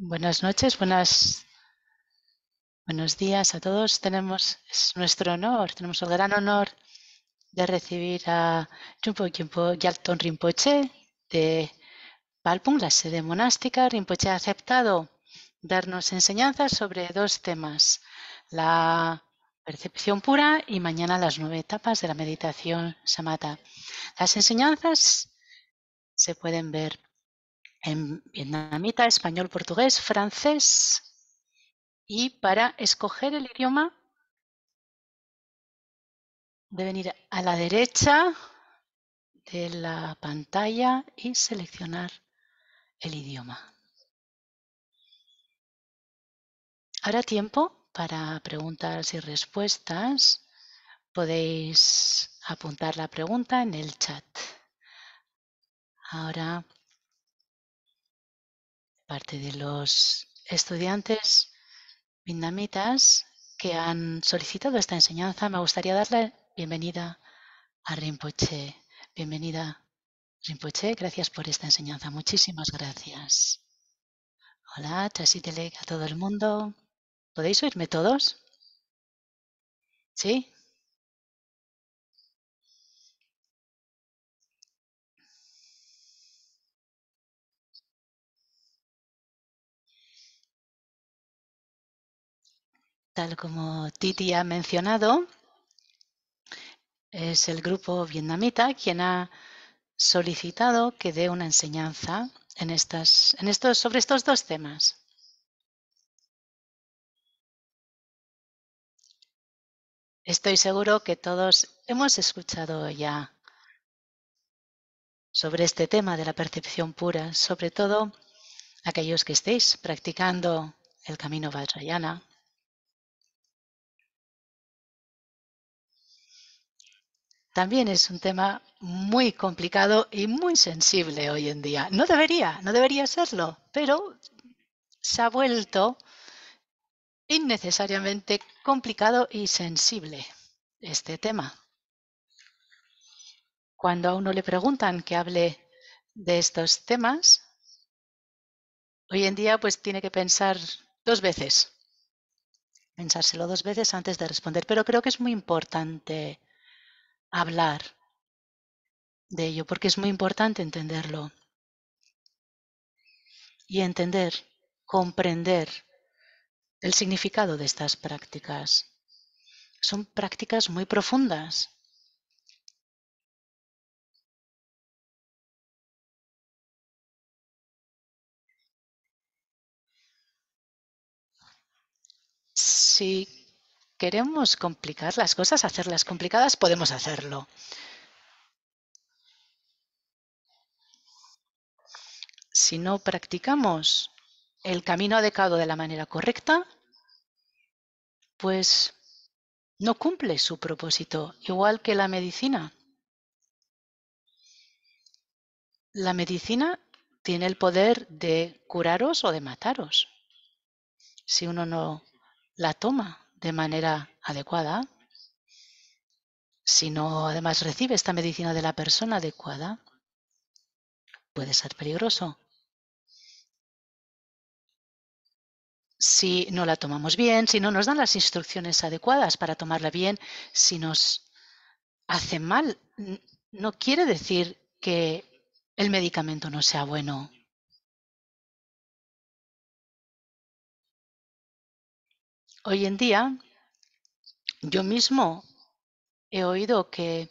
Buenas noches, buenos días a todos. Es nuestro honor, tenemos el gran honor de recibir a Jumpo Jumpo Gyaltsen Rinpoche de Palpung, la sede monástica. Rinpoche ha aceptado darnos enseñanzas sobre dos temas, la percepción pura y mañana las 9 etapas de la meditación samatha. Las enseñanzas se pueden ver en vietnamita, español, portugués, francés. Y para escoger el idioma, deben ir a la derecha de la pantalla y seleccionar el idioma. Habrá tiempo para preguntas y respuestas. Podéis apuntar la pregunta en el chat. Ahora, parte de los estudiantes vietnamitas que han solicitado esta enseñanza, me gustaría darle bienvenida a Rinpoche. Bienvenida, Rinpoche. Gracias por esta enseñanza. Muchísimas gracias. Hola, Chasitelek a todo el mundo. ¿Podéis oírme todos? ¿Sí? Tal como Titi ha mencionado, es el grupo vietnamita quien ha solicitado que dé una enseñanza sobre estos dos temas. Estoy seguro que todos hemos escuchado ya sobre este tema de la percepción pura, sobre todo aquellos que estéis practicando el camino Vajrayana. También es un tema muy complicado y muy sensible hoy en día. No debería serlo, pero se ha vuelto innecesariamente complicado y sensible este tema. Cuando a uno le preguntan que hable de estos temas, hoy en día pues tiene que pensárselo dos veces antes de responder. Pero creo que es muy importante hablar de ello, porque es muy importante entenderlo y comprender el significado de estas prácticas. Son prácticas muy profundas. Si queremos complicar las cosas, hacerlas complicadas, podemos hacerlo. Si no practicamos el camino adecuado de la manera correcta, pues no cumple su propósito, igual que la medicina. La medicina tiene el poder de curaros o de mataros. Si uno no la toma de manera adecuada, si no además recibe esta medicina de la persona adecuada, puede ser peligroso. Si no la tomamos bien, si no nos dan las instrucciones adecuadas para tomarla bien, si nos hace mal, no quiere decir que el medicamento no sea bueno. Hoy en día, yo mismo he oído que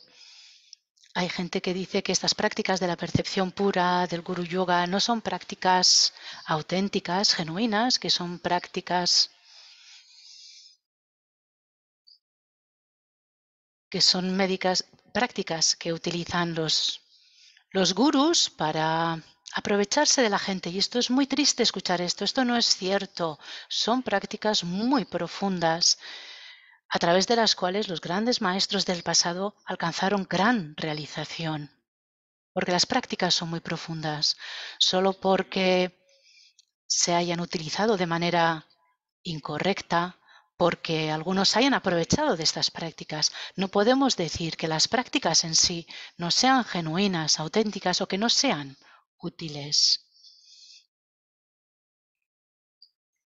hay gente que dice que estas prácticas de la percepción pura, del Guru Yoga, no son prácticas auténticas, genuinas, que son prácticas prácticas que utilizan los gurús para aprovecharse de la gente. Y esto es muy triste escuchar esto. Esto no es cierto. Son prácticas muy profundas a través de las cuales los grandes maestros del pasado alcanzaron gran realización. Porque las prácticas son muy profundas. Solo porque se hayan utilizado de manera incorrecta, porque algunos hayan aprovechado de estas prácticas. No podemos decir que las prácticas en sí no sean genuinas, auténticas o que no sean útiles.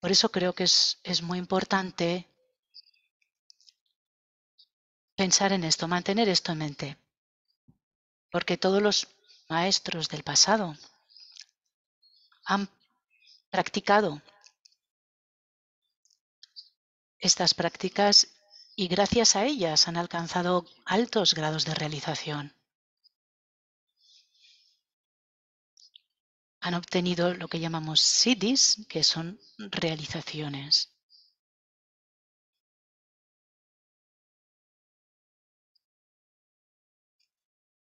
Por eso creo que es muy importante pensar en esto, mantener esto en mente, porque todos los maestros del pasado han practicado estas prácticas y gracias a ellas han alcanzado altos grados de realización. Han obtenido lo que llamamos siddhis, que son realizaciones.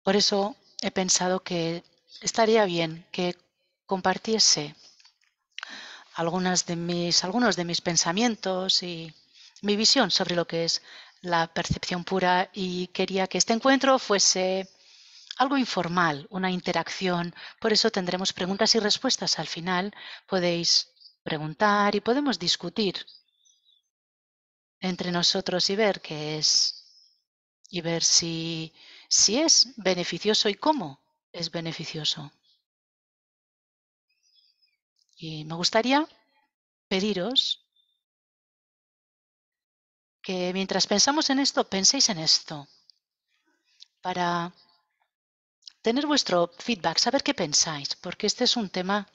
Por eso he pensado que estaría bien que compartiese algunos de mis pensamientos y mi visión sobre lo que es la percepción pura, y quería que este encuentro fuese algo informal, una interacción. Por eso tendremos preguntas y respuestas al final. Podéis preguntar y podemos discutir entre nosotros y ver qué es, y ver si es beneficioso y cómo es beneficioso. Y me gustaría pediros que mientras pensamos en esto, penséis en esto, para tener vuestro feedback, saber qué pensáis, porque este es un tema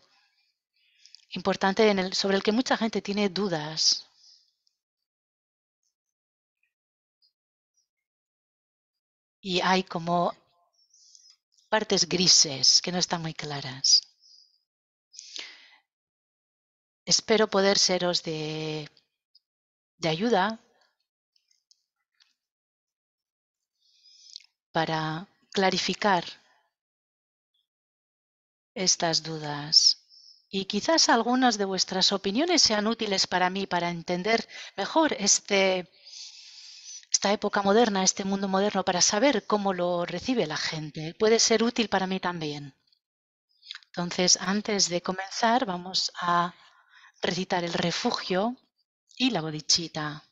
importante sobre el que mucha gente tiene dudas. Y hay como partes grises que no están muy claras. Espero poder seros de ayuda para clarificar estas dudas. Y quizás algunas de vuestras opiniones sean útiles para mí, para entender mejor esta época moderna, este mundo moderno, para saber cómo lo recibe la gente. Puede ser útil para mí también. Entonces, antes de comenzar, vamos a recitar el refugio y la bodichita,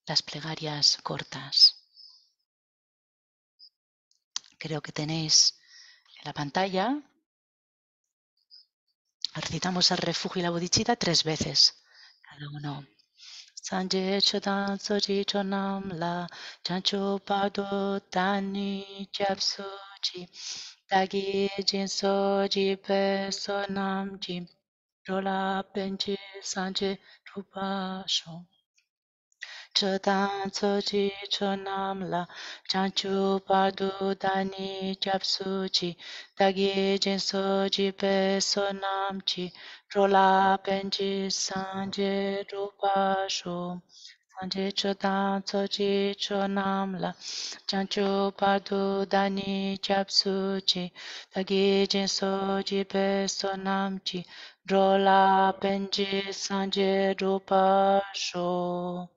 las plegarias cortas. Creo que tenéis en la pantalla. Recitamos el refugio y la bodichita 3 veces cada uno. Sanje chodan soji chonam la chancho pado tani japso ji dagi jinso ji pe sonam ji rola penji sanje rupa sho. Chodan soji chonam la chancho pado tani japso ji dagi jinso ji pe sonam ji rola penji sanje rupa sho. Sanje chodan soji chonam la chancho pado dani japsu ji dagi jinso ji pe sonam ji rola penji sanje rupa sho.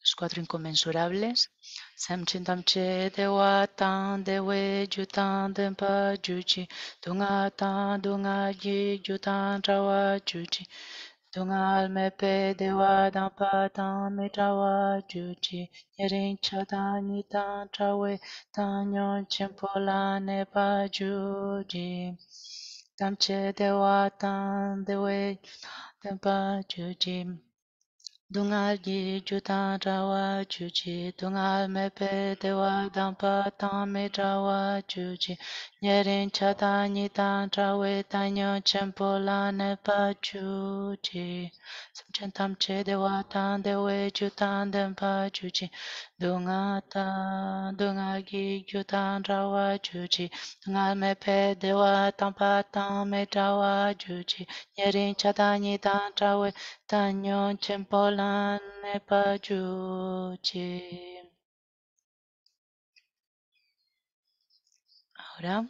Los 4 inconmensurables. Samchintam che dewa tan dewe jutan denpa juji. Dunga tan dunga yi jutan rawa juji. Dunga almepe dewa dampa tan me rawa juji. Yerin chatan nitan trawe tan yon chempola nepa juji. Tamche dewa tan dewe denpa juji. Dungal ji jutan rawa juji, dungal mepe dewa dampa tame rawa juji, nyerin chata nitan trawe tanyo chempo la nepa juji. Samchentam che dewa tan dewe jutan dempa juji, dungal gi jutan rawa juji, dungal mepe dewa dampa tame rawa juji, nyerin chata nitan trawe Tanyo Chempolan Nepajuchi. Ahora,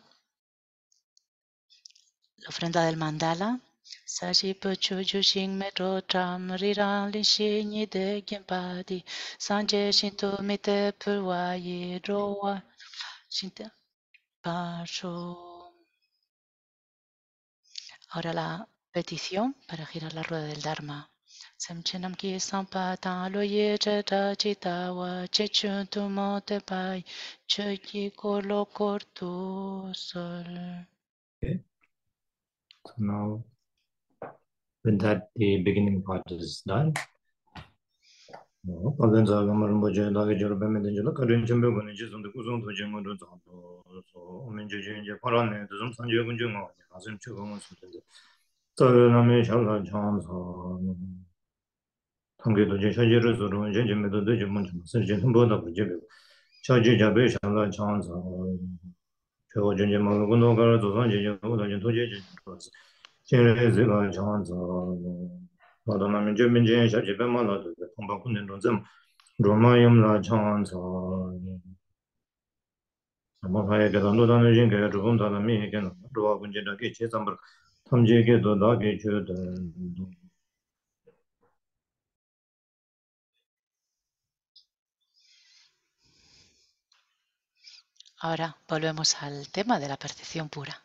la ofrenda del mandala. Sashi Puchu Jushin Metro Tram Riran Lishi Nide Gimpadi Sanje Shinto Mite Purwayi Rowa Shinta Pasho. Ahora la petición para girar la rueda del Dharma. Samchinam ki sampa tan lo ye jata chitawa chechun tu mote pai choki kolo kortu sol. So now, when that the beginning part is done, Palenza Lamarum Boja, Lagajor Bamidangela, Karin Chimbegonis on the Kuzon to Jango, so Minja Parane, the Zum Sanjo Jungo, as in Chugons. So Name Shala Chans, Tangido Jajiru, Jenjimedo, the Jimun, Sergeant Boda, Jibu, Chaji Jabe Shala Chans, Chogo Jenjamaguno, Gardo, Janjo, Toji, Jenziga Chans, Madame Jimin Shajibamala, the Kumbakun, them, Romayam La Chans, Amahaya Galandodan, Jinga, Runda, me again, Roa Gunjana, Chesambra, Tamjiki, the Dagi, Ahora volvemos al tema de la percepción pura.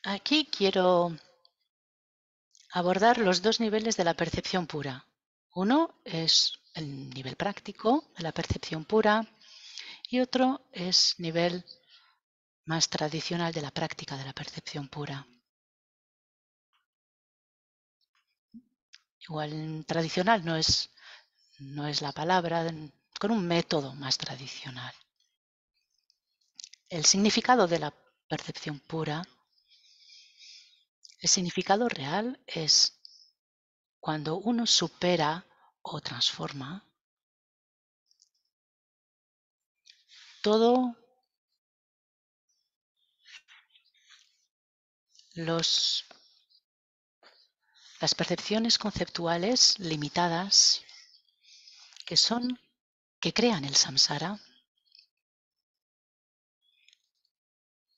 Aquí quiero abordar los dos niveles de la percepción pura. Uno es el nivel práctico de la percepción pura y otro es nivel más tradicional de la práctica de la percepción pura. Igual tradicional no es la palabra, con un método más tradicional. El significado de la percepción pura, el significado real es cuando uno supera o transforma todo las percepciones conceptuales limitadas que crean el samsara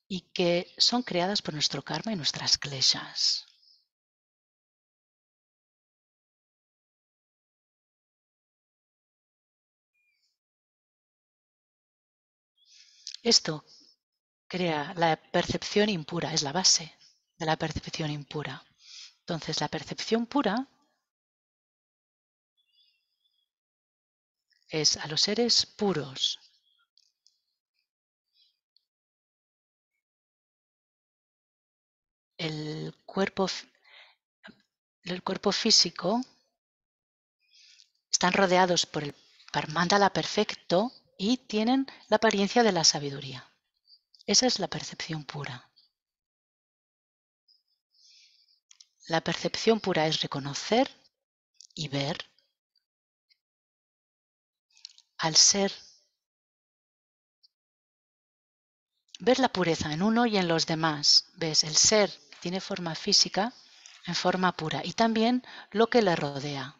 y que son creadas por nuestro karma y nuestras kleshas. Esto crea la percepción impura, es la base de la percepción impura. Entonces, la percepción pura es a los seres puros. El cuerpo físico están rodeados por el mandala perfecto y tienen la apariencia de la sabiduría. Esa es la percepción pura. La percepción pura es reconocer y ver al ser, ver la pureza en uno y en los demás. Ves, el ser tiene forma física en forma pura y también lo que le rodea.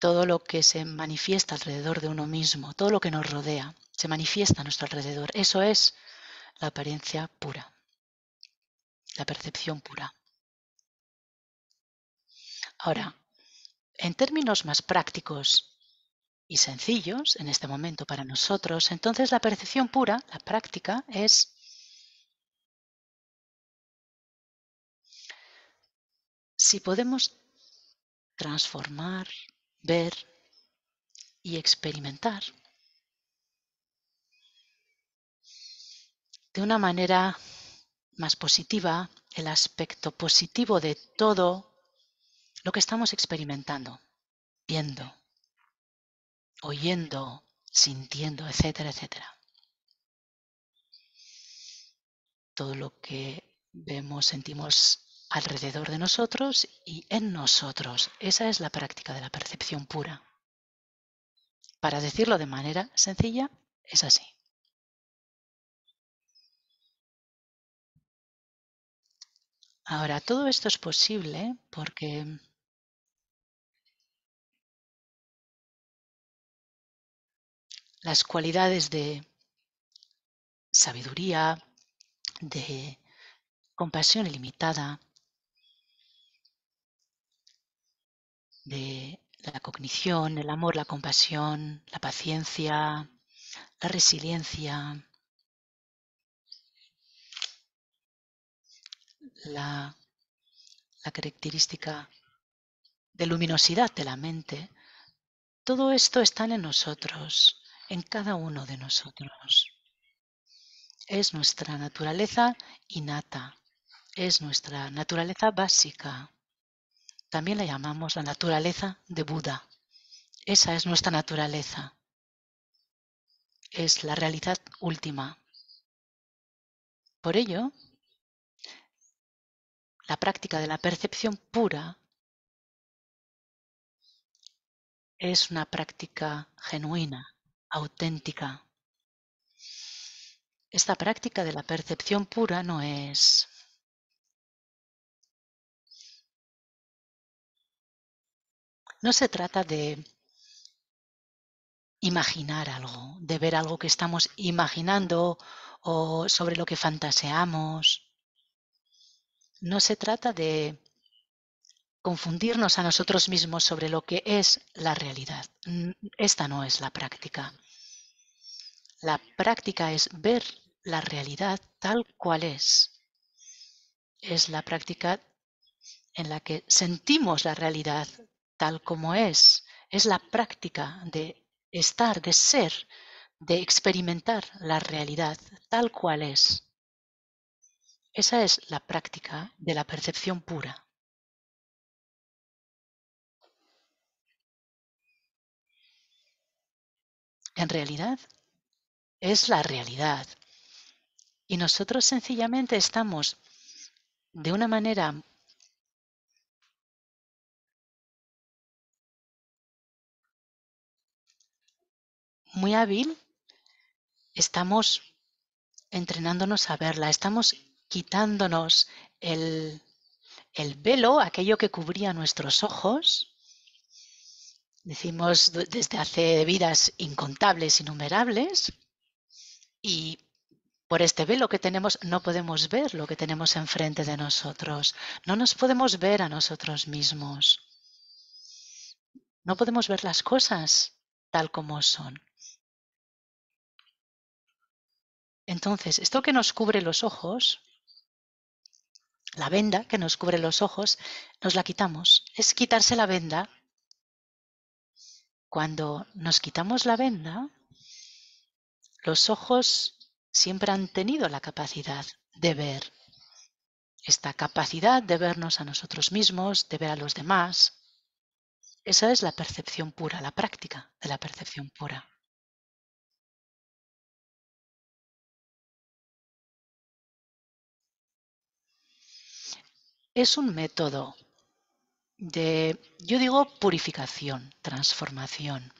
Todo lo que se manifiesta alrededor de uno mismo, todo lo que nos rodea, se manifiesta a nuestro alrededor. Eso es la apariencia pura, la percepción pura. Ahora, en términos más prácticos y sencillos en este momento para nosotros, entonces la percepción pura, la práctica, es si podemos transformar, ver y experimentar de una manera más positiva el aspecto positivo de todo lo que estamos experimentando, viendo, oyendo, sintiendo, etcétera, etcétera. Todo lo que vemos, sentimos alrededor de nosotros y en nosotros. Esa es la práctica de la percepción pura. Para decirlo de manera sencilla, es así. Ahora, todo esto es posible porque las cualidades de sabiduría, de compasión ilimitada, de la cognición, el amor, la compasión, la paciencia, la resiliencia, la característica de luminosidad de la mente, todo esto está en nosotros, en cada uno de nosotros. Es nuestra naturaleza innata, es nuestra naturaleza básica. También la llamamos la naturaleza de Buda. Esa es nuestra naturaleza. Es la realidad última. Por ello, la práctica de la percepción pura es una práctica genuina, auténtica. Esta práctica de la percepción pura no se trata de imaginar algo, de ver algo que estamos imaginando o sobre lo que fantaseamos. No se trata de confundirnos a nosotros mismos sobre lo que es la realidad. Esta no es la práctica. La práctica es ver la realidad tal cual es. Es la práctica en la que sentimos la realidad tal como es. Es la práctica de estar, de ser, de experimentar la realidad tal cual es. Esa es la práctica de la percepción pura. En realidad, es la realidad. Y nosotros sencillamente estamos de una manera muy hábil, estamos entrenándonos a verla, estamos quitándonos el velo, aquello que cubría nuestros ojos. Decimos desde hace vidas incontables, innumerables, y por este velo que tenemos no podemos ver lo que tenemos enfrente de nosotros. No nos podemos ver a nosotros mismos. No podemos ver las cosas tal como son. Entonces, esto que nos cubre los ojos, la venda que nos cubre los ojos, nos la quitamos. Es quitarse la venda. Cuando nos quitamos la venda, los ojos siempre han tenido la capacidad de ver. Esta capacidad de vernos a nosotros mismos, de ver a los demás. Esa es la percepción pura, la práctica de la percepción pura. Es un método de, yo digo, purificación, transformación.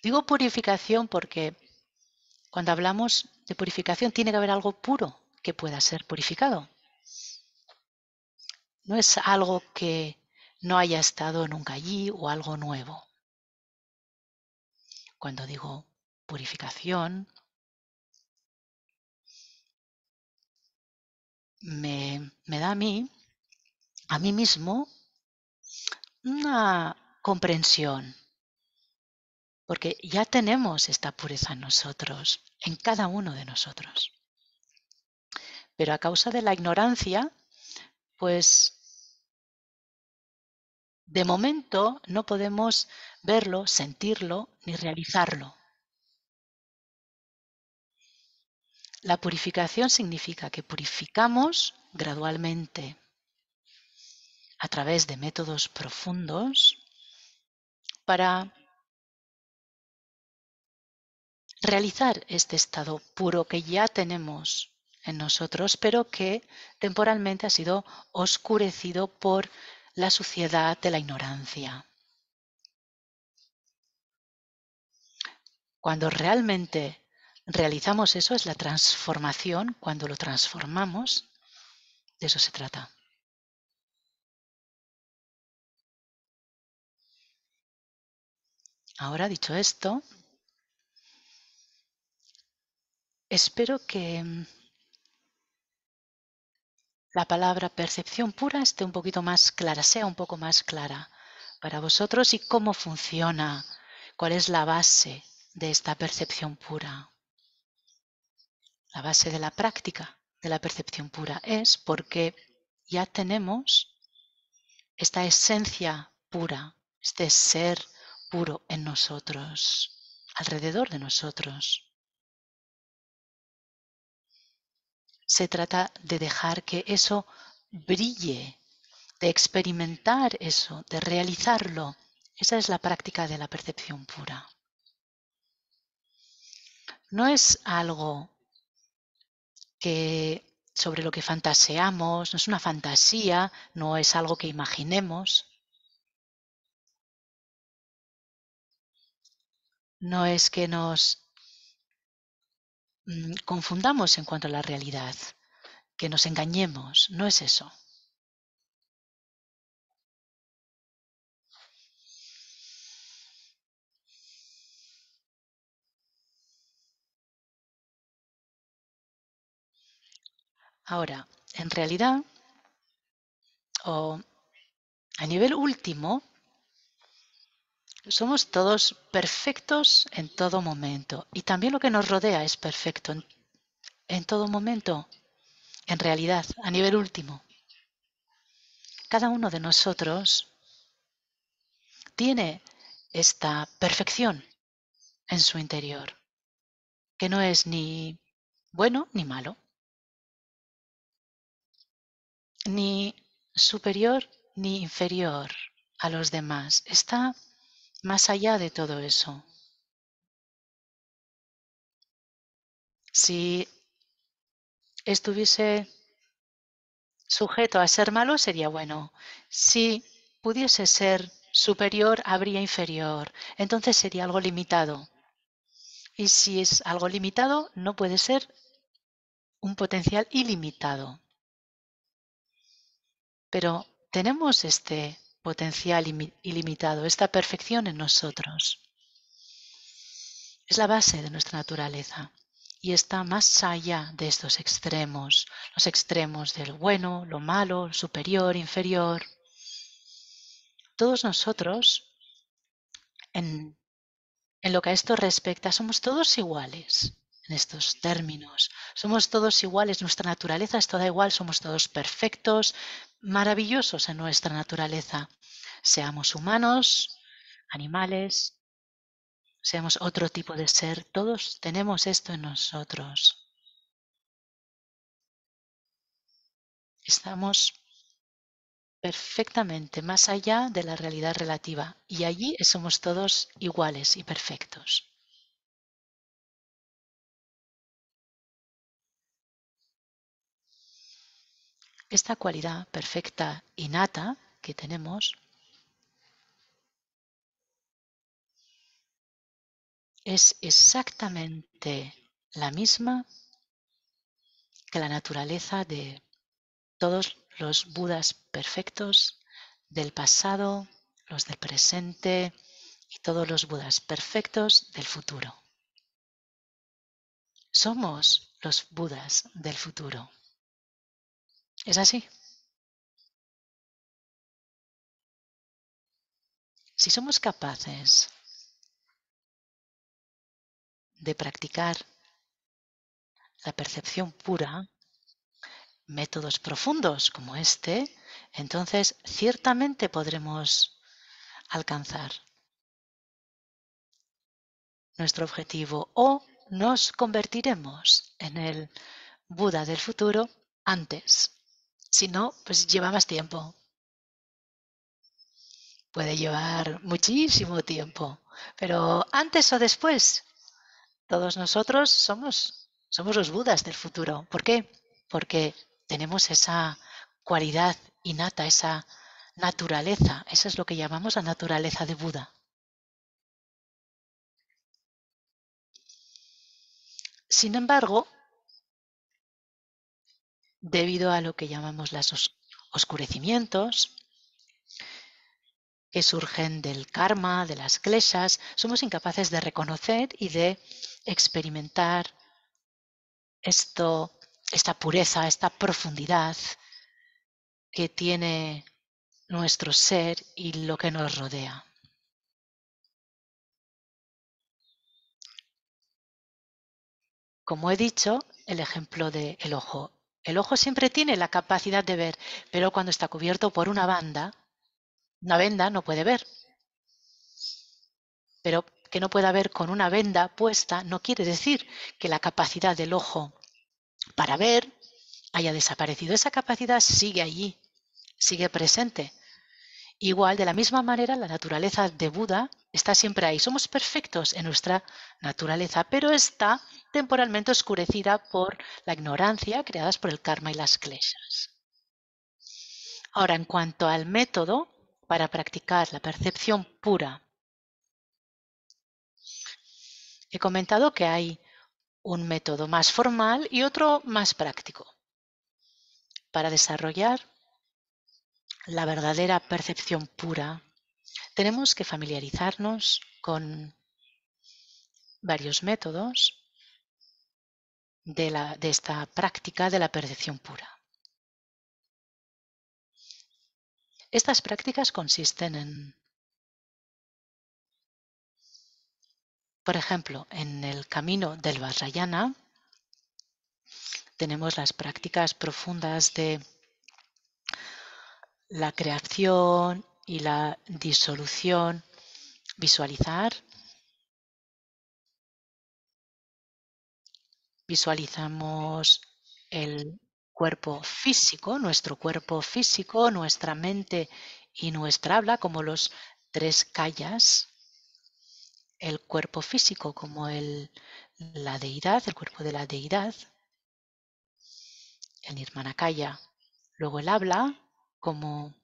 Digo purificación porque cuando hablamos de purificación tiene que haber algo puro que pueda ser purificado. No es algo que no haya estado nunca allí o algo nuevo. Cuando digo purificación, me da a mí mismo, una comprensión, porque ya tenemos esta pureza en nosotros, en cada uno de nosotros. Pero a causa de la ignorancia, pues de momento no podemos verlo, sentirlo ni realizarlo. La purificación significa que purificamos gradualmente a través de métodos profundos para realizar este estado puro que ya tenemos en nosotros, pero que temporalmente ha sido oscurecido por la suciedad de la ignorancia. Cuando realmente realizamos eso, es la transformación, cuando lo transformamos, de eso se trata. Ahora, dicho esto, espero que la palabra percepción pura esté un poquito más clara, sea un poco más clara para vosotros y cómo funciona, cuál es la base de esta percepción pura. La base de la práctica de la percepción pura es porque ya tenemos esta esencia pura este ser puro en nosotros, alrededor de nosotros. Se trata de dejar que eso brille, de experimentar eso, de realizarlo. Esa es la práctica de la percepción pura. No es algo sobre lo que fantaseamos, no es una fantasía, no es algo que imaginemos, no es que nos confundamos en cuanto a la realidad, que nos engañemos, no es eso. Ahora, en realidad, o a nivel último, somos todos perfectos en todo momento y también lo que nos rodea es perfecto en todo momento, en realidad, a nivel último. Cada uno de nosotros tiene esta perfección en su interior, que no es ni bueno ni malo, ni superior ni inferior a los demás. Está más allá de todo eso. Si estuviese sujeto a ser malo, sería bueno. Si pudiese ser superior, habría inferior. Entonces sería algo limitado. Y si es algo limitado, no puede ser un potencial ilimitado. Pero tenemos este potencial ilimitado, esta perfección en nosotros. Es la base de nuestra naturaleza y está más allá de estos extremos, los extremos del bueno, lo malo, superior, inferior. Todos nosotros, en lo que a esto respecta, somos todos iguales en estos términos. Somos todos iguales, nuestra naturaleza es toda igual, somos todos perfectos, maravillosos en nuestra naturaleza. Seamos humanos, animales, seamos otro tipo de ser, todos tenemos esto en nosotros. Estamos perfectamente más allá de la realidad relativa y allí somos todos iguales y perfectos. Esta cualidad perfecta innata que tenemos es exactamente la misma que la naturaleza de todos los Budas perfectos del pasado, los del presente y todos los Budas perfectos del futuro. Somos los Budas del futuro. ¿Es así? Si somos capaces de practicar la percepción pura, métodos profundos como este, entonces ciertamente podremos alcanzar nuestro objetivo o nos convertiremos en el Buda del futuro antes. Si no, pues lleva más tiempo. Puede llevar muchísimo tiempo, pero antes o después, todos nosotros somos los Budas del futuro. ¿Por qué? Porque tenemos esa cualidad innata, esa naturaleza. Eso es lo que llamamos la naturaleza de Buda. Sin embargo, debido a lo que llamamos los oscurecimientos, que surgen del karma, de las kleshas, somos incapaces de reconocer y de experimentar esta pureza, esta profundidad que tiene nuestro ser y lo que nos rodea. Como he dicho, el ejemplo del ojo. El ojo siempre tiene la capacidad de ver, pero cuando está cubierto por una venda no puede ver. Pero que no pueda ver con una venda puesta no quiere decir que la capacidad del ojo para ver haya desaparecido. Esa capacidad sigue allí, sigue presente. Igual, de la misma manera, la naturaleza de Buda está siempre ahí. Somos perfectos en nuestra naturaleza, pero está temporalmente oscurecida por la ignorancia creadas por el karma y las kleshas. Ahora, en cuanto al método para practicar la percepción pura, he comentado que hay un método más formal y otro más práctico para desarrollar la verdadera percepción pura. Tenemos que familiarizarnos con varios métodos de esta práctica de la percepción pura. Estas prácticas consisten en, por ejemplo, en el camino del Vajrayana, tenemos las prácticas profundas de la creación y la disolución, visualizamos el cuerpo físico, nuestro cuerpo físico, nuestra mente y nuestra habla como los tres kayas, el cuerpo físico como la deidad, el cuerpo de la deidad, el nirmanakaya, luego el habla como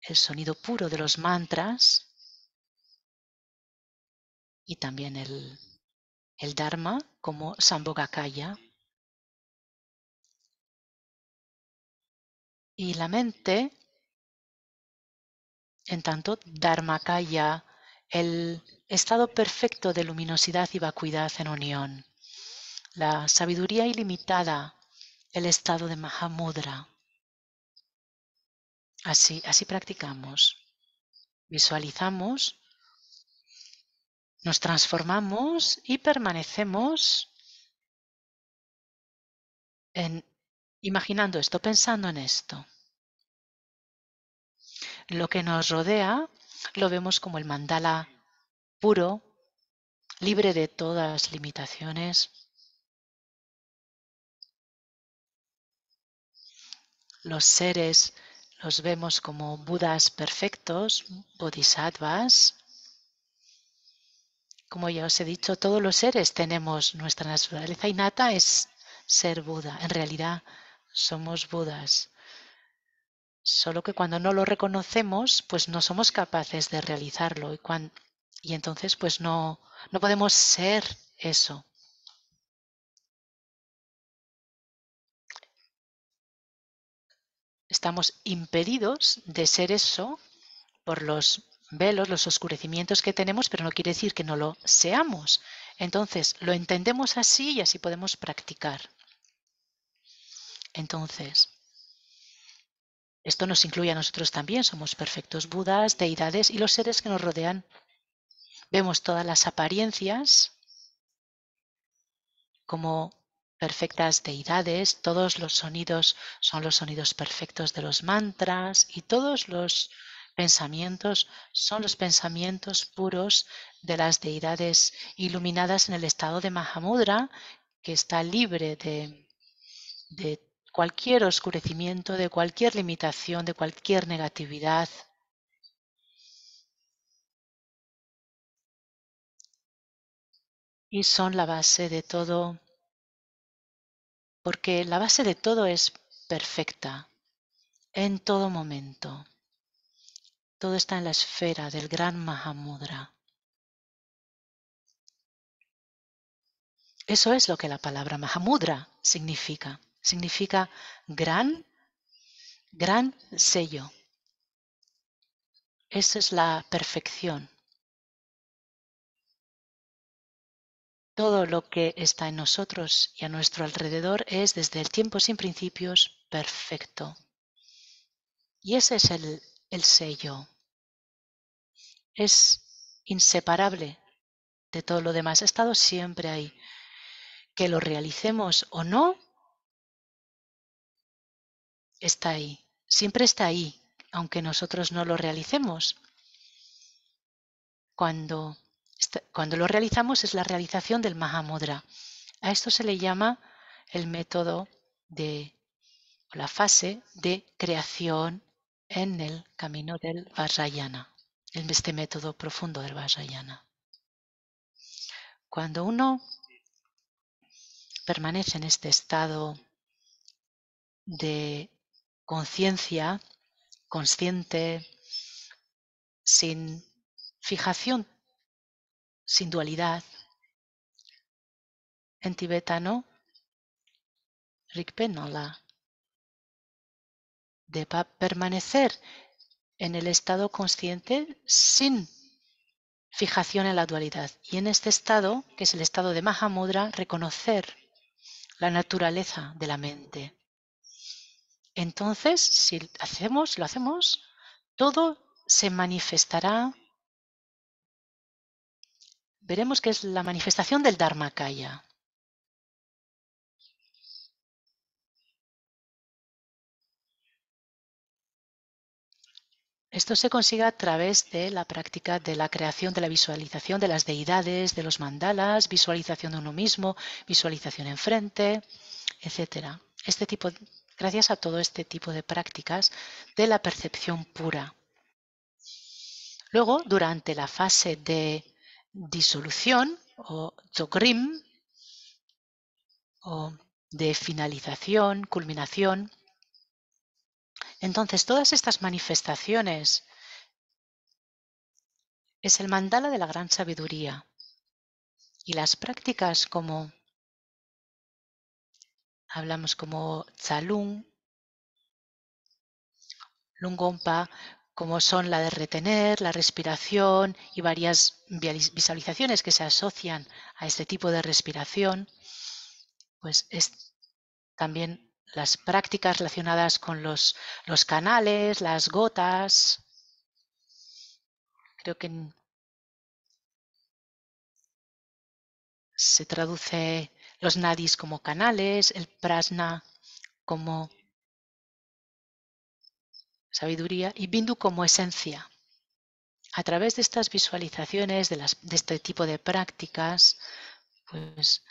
el sonido puro de los mantras y también el dharma como sambhogakaya. Y la mente, en tanto, dharmakaya, el estado perfecto de luminosidad y vacuidad en unión. La sabiduría ilimitada, el estado de Mahamudra. Así practicamos. Visualizamos, nos transformamos y permanecemos imaginando esto, pensando en esto. Lo que nos rodea lo vemos como el mandala puro, libre de todas limitaciones. Los seres los vemos como budas perfectos, bodhisattvas. Como ya os he dicho, todos los seres tenemos nuestra naturaleza innata es ser Buda. En realidad somos Budas. Solo que cuando no lo reconocemos, pues no somos capaces de realizarlo. Y entonces pues no podemos ser eso. Estamos impedidos de ser eso por los velos, los oscurecimientos que tenemos, pero no quiere decir que no lo seamos. Entonces, lo entendemos así y así podemos practicar. Entonces, esto nos incluye a nosotros también. Somos perfectos budas, deidades y los seres que nos rodean. Vemos todas las apariencias como perfectas deidades. Todos los sonidos son los sonidos perfectos de los mantras y todos los pensamientos son los pensamientos puros de las deidades iluminadas en el estado de Mahamudra, que está libre de cualquier oscurecimiento, de cualquier limitación, de cualquier negatividad. Y son la base de todo, porque la base de todo es perfecta en todo momento. Todo está en la esfera del gran Mahamudra. Eso es lo que la palabra Mahamudra significa. Significa gran sello. Esa es la perfección. Todo lo que está en nosotros y a nuestro alrededor es desde el tiempo sin principios perfecto. Y ese es el sello. Es inseparable de todo lo demás. Ha estado siempre ahí. Que lo realicemos o no, está ahí. Siempre está ahí, aunque nosotros no lo realicemos. cuando lo realizamos es la realización del Mahamudra. A esto se le llama el método o la fase de creación en el camino del Vajrayana, este método profundo del Vajrayana. Cuando uno permanece en este estado de conciencia consciente, sin fijación, sin dualidad, en tibetano, Rigpenola, de permanecer en el estado consciente sin fijación en la dualidad. Y en este estado, que es el estado de Mahamudra, reconocer la naturaleza de la mente. Entonces, si lo hacemos, todo se manifestará. Veremos que es la manifestación del Dharmakaya. Esto se consigue a través de la práctica de la creación de la visualización de las deidades, de los mandalas, visualización de uno mismo, visualización enfrente, etc. Gracias a todo este tipo de prácticas de la percepción pura. Luego, durante la fase de disolución o dzogrim, o de finalización, culminación, entonces todas estas manifestaciones es el mandala de la gran sabiduría. Y las prácticas como Tsalung, Lungompa, como son la de retener, la respiración y varias visualizaciones que se asocian a este tipo de respiración, pues es también las prácticas relacionadas con los canales, las gotas. Creo que se traduce los nadis como canales, el prasna como sabiduría y bindu como esencia. A través de estas visualizaciones, de este tipo de prácticas, pues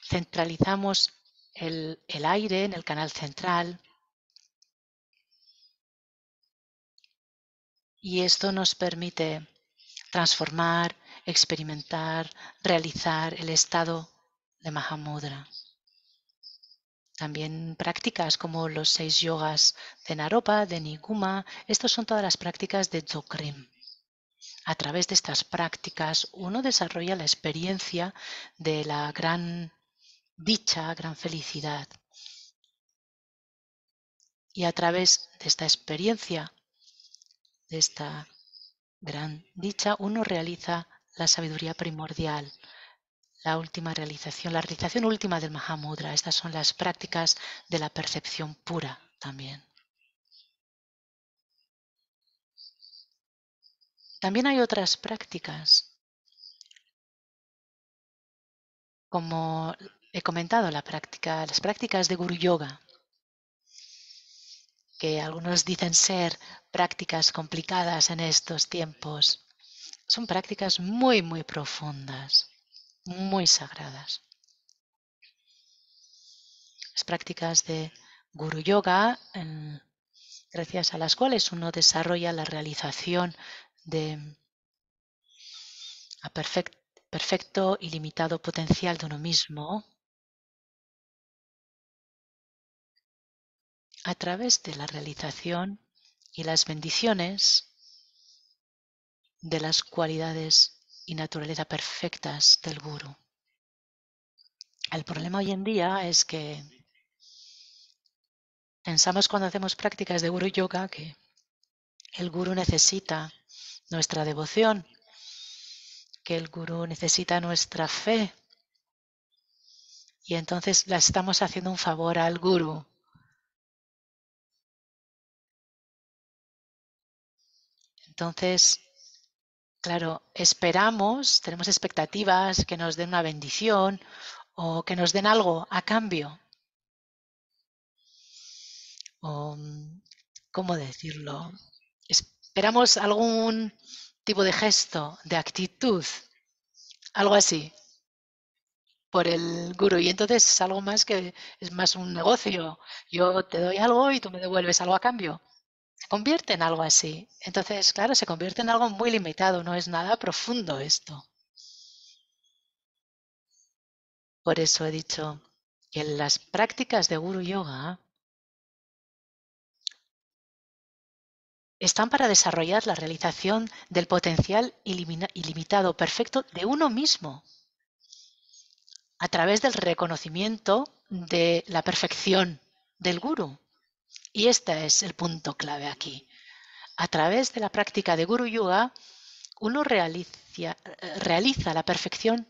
centralizamos el aire en el canal central y esto nos permite transformar, experimentar, realizar el estado de Mahamudra. También prácticas como los 6 yogas de Naropa, de Niguma, estos son todas las prácticas de Dzogchen. A través de estas prácticas uno desarrolla la experiencia de la gran dicha, gran felicidad. Y a través de esta experiencia, de esta gran dicha, uno realiza la sabiduría primordial, la realización última del Mahamudra. Estas son las prácticas de la percepción pura también. También hay otras prácticas, como he comentado, las prácticas de Guru Yoga, que algunos dicen ser prácticas complicadas en estos tiempos. Son prácticas muy, muy profundas, muy sagradas. Las prácticas de Guru Yoga, gracias a las cuales uno desarrolla la realización de a perfecto y limitado potencial de uno mismo, a través de la realización y las bendiciones de las cualidades y naturaleza perfectas del Guru. El problema hoy en día es que pensamos cuando hacemos prácticas de Guru Yoga que el Guru necesita nuestra devoción, que el Guru necesita nuestra fe, y entonces le estamos haciendo un favor al Guru. Entonces, claro, tenemos expectativas que nos den una bendición o que nos den algo a cambio. O, ¿cómo decirlo? Esperamos algún tipo de gesto, de actitud, algo así, por el gurú. Y entonces es algo más que es más un negocio. Yo te doy algo y tú me devuelves algo a cambio. Se convierte en algo así. Entonces, claro, se convierte en algo muy limitado, no es nada profundo esto. Por eso he dicho que las prácticas de Guru Yoga están para desarrollar la realización del potencial ilimitado, perfecto de uno mismo, a través del reconocimiento de la perfección del Guru. Y este es el punto clave aquí. A través de la práctica de Guru Yoga, uno realiza la perfección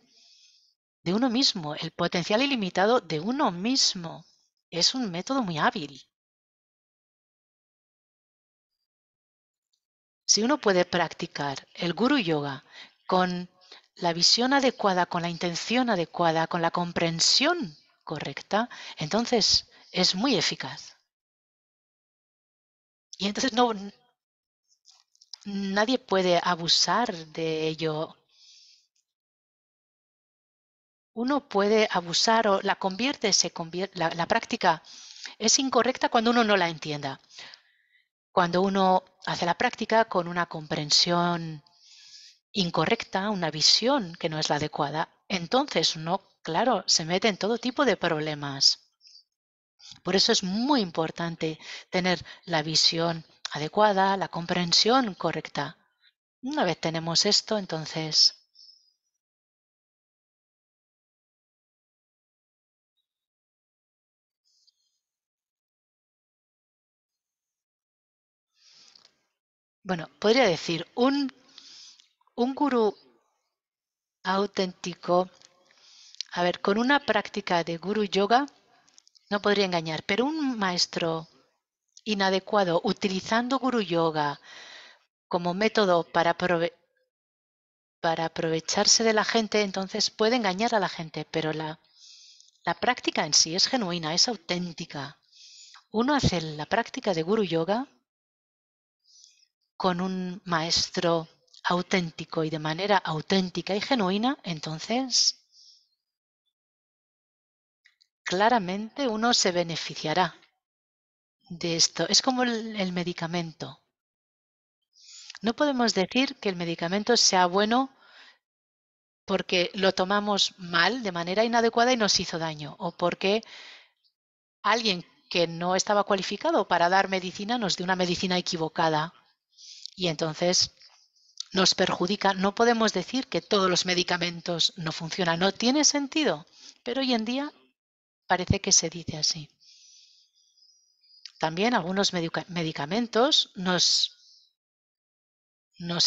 de uno mismo, el potencial ilimitado de uno mismo. Es un método muy hábil. Si uno puede practicar el Guru Yoga con la visión adecuada, con la intención adecuada, con la comprensión correcta, entonces es muy eficaz. Y entonces nadie puede abusar de ello. Uno puede abusar o la la práctica es incorrecta cuando uno no la entienda. Cuando uno hace la práctica con una comprensión incorrecta, una visión que no es la adecuada, entonces uno, claro, se mete en todo tipo de problemas. Por eso es muy importante tener la visión adecuada, la comprensión correcta. Una vez tenemos esto, entonces, bueno, podría decir, un gurú auténtico, a ver, con una práctica de guru yoga no podría engañar, pero un maestro inadecuado utilizando guru yoga como método para aprovecharse de la gente, entonces puede engañar a la gente, pero la práctica en sí es genuina, es auténtica. Uno hace la práctica de guru yoga con un maestro auténtico y de manera auténtica y genuina, entonces claramente uno se beneficiará de esto. Es como el medicamento. No podemos decir que el medicamento sea bueno porque lo tomamos mal, de manera inadecuada y nos hizo daño, o porque alguien que no estaba cualificado para dar medicina nos dio una medicina equivocada y entonces nos perjudica. No podemos decir que todos los medicamentos no funcionan. No tiene sentido, pero hoy en día parece que se dice así. También algunos medicamentos nos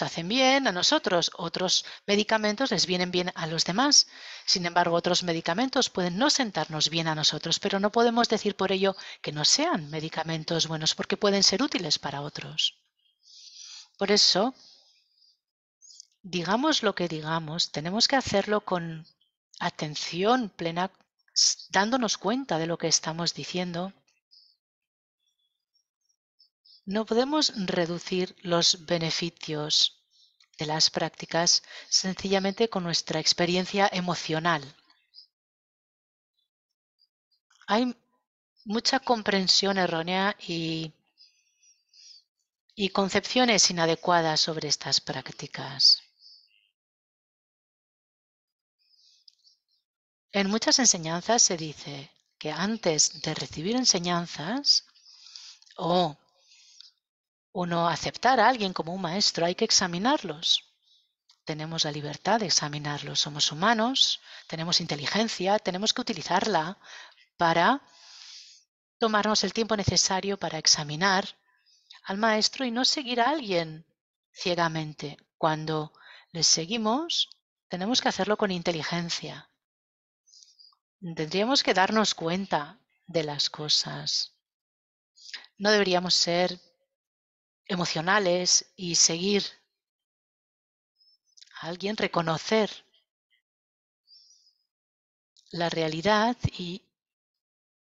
hacen bien a nosotros, otros medicamentos les vienen bien a los demás. Sin embargo, otros medicamentos pueden no sentarnos bien a nosotros, pero no podemos decir por ello que no sean medicamentos buenos, porque pueden ser útiles para otros. Por eso, digamos lo que digamos, tenemos que hacerlo con atención plena, dándonos cuenta de lo que estamos diciendo. No podemos reducir los beneficios de las prácticas sencillamente con nuestra experiencia emocional. Hay mucha comprensión errónea y concepciones inadecuadas sobre estas prácticas. En muchas enseñanzas se dice que antes de recibir enseñanzas o uno aceptar a alguien como un maestro, hay que examinarlos. Tenemos la libertad de examinarlos. Somos humanos, tenemos inteligencia, tenemos que utilizarla para tomarnos el tiempo necesario para examinar al maestro y no seguir a alguien ciegamente. Cuando les seguimos, tenemos que hacerlo con inteligencia. Tendríamos que darnos cuenta de las cosas. No deberíamos ser emocionales y seguir a alguien, reconocer la realidad y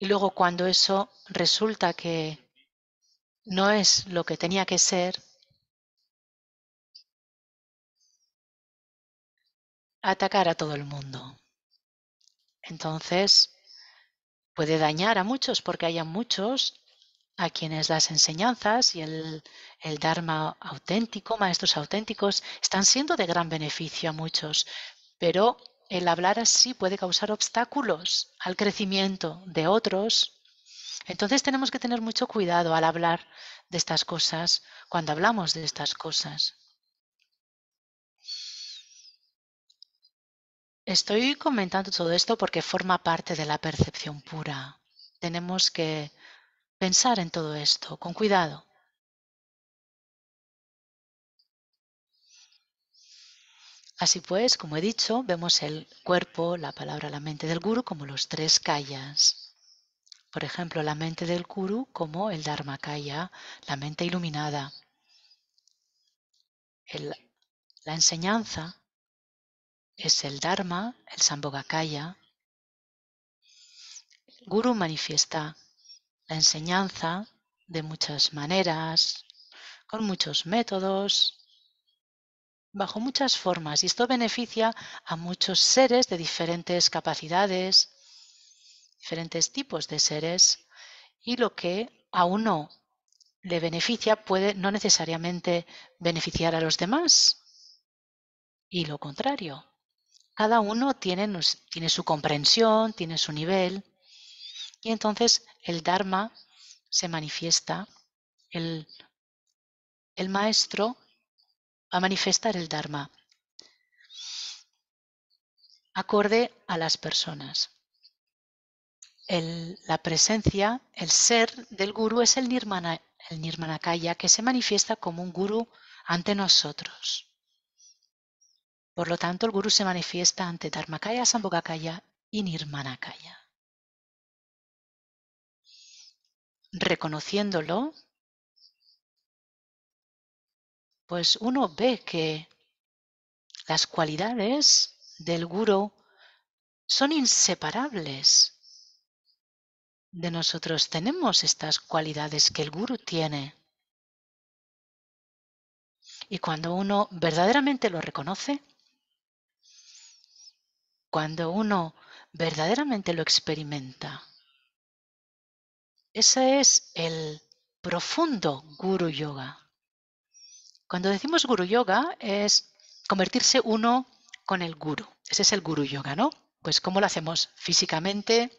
luego cuando eso resulta que no es lo que tenía que ser, atacar a todo el mundo. Entonces, puede dañar a muchos porque haya muchos a quienes las enseñanzas y el Dharma auténtico, maestros auténticos, están siendo de gran beneficio a muchos, pero el hablar así puede causar obstáculos al crecimiento de otros. Entonces tenemos que tener mucho cuidado al hablar de estas cosas, cuando hablamos de estas cosas. Estoy comentando todo esto porque forma parte de la percepción pura. Tenemos que pensar en todo esto con cuidado. Así pues, como he dicho, vemos el cuerpo, la palabra, la mente del gurú como los tres kayas. Por ejemplo, la mente del gurú como el dharmakaya, la mente iluminada. La enseñanza es el dharma, el sambhogakaya. El gurú manifiesta la enseñanza de muchas maneras, con muchos métodos, bajo muchas formas, y esto beneficia a muchos seres de diferentes capacidades, diferentes tipos de seres, y lo que a uno le beneficia puede no necesariamente beneficiar a los demás, y lo contrario. Cada uno tiene su comprensión, tiene su nivel, y entonces el Dharma se manifiesta, el maestro va a manifestar el Dharma acorde a las personas. La presencia, el ser del gurú es el nirmanakaya, que se manifiesta como un gurú ante nosotros. Por lo tanto, el gurú se manifiesta ante Dharmakaya, Sambhogakaya y Nirmanakaya. Reconociéndolo, pues uno ve que las cualidades del gurú son inseparables de nosotros. Tenemos estas cualidades que el gurú tiene. Y cuando uno verdaderamente lo reconoce, cuando uno verdaderamente lo experimenta, ese es el profundo Guru Yoga. Cuando decimos Guru Yoga es convertirse uno con el Guru. Ese es el Guru Yoga, ¿no? Pues ¿cómo lo hacemos? Físicamente,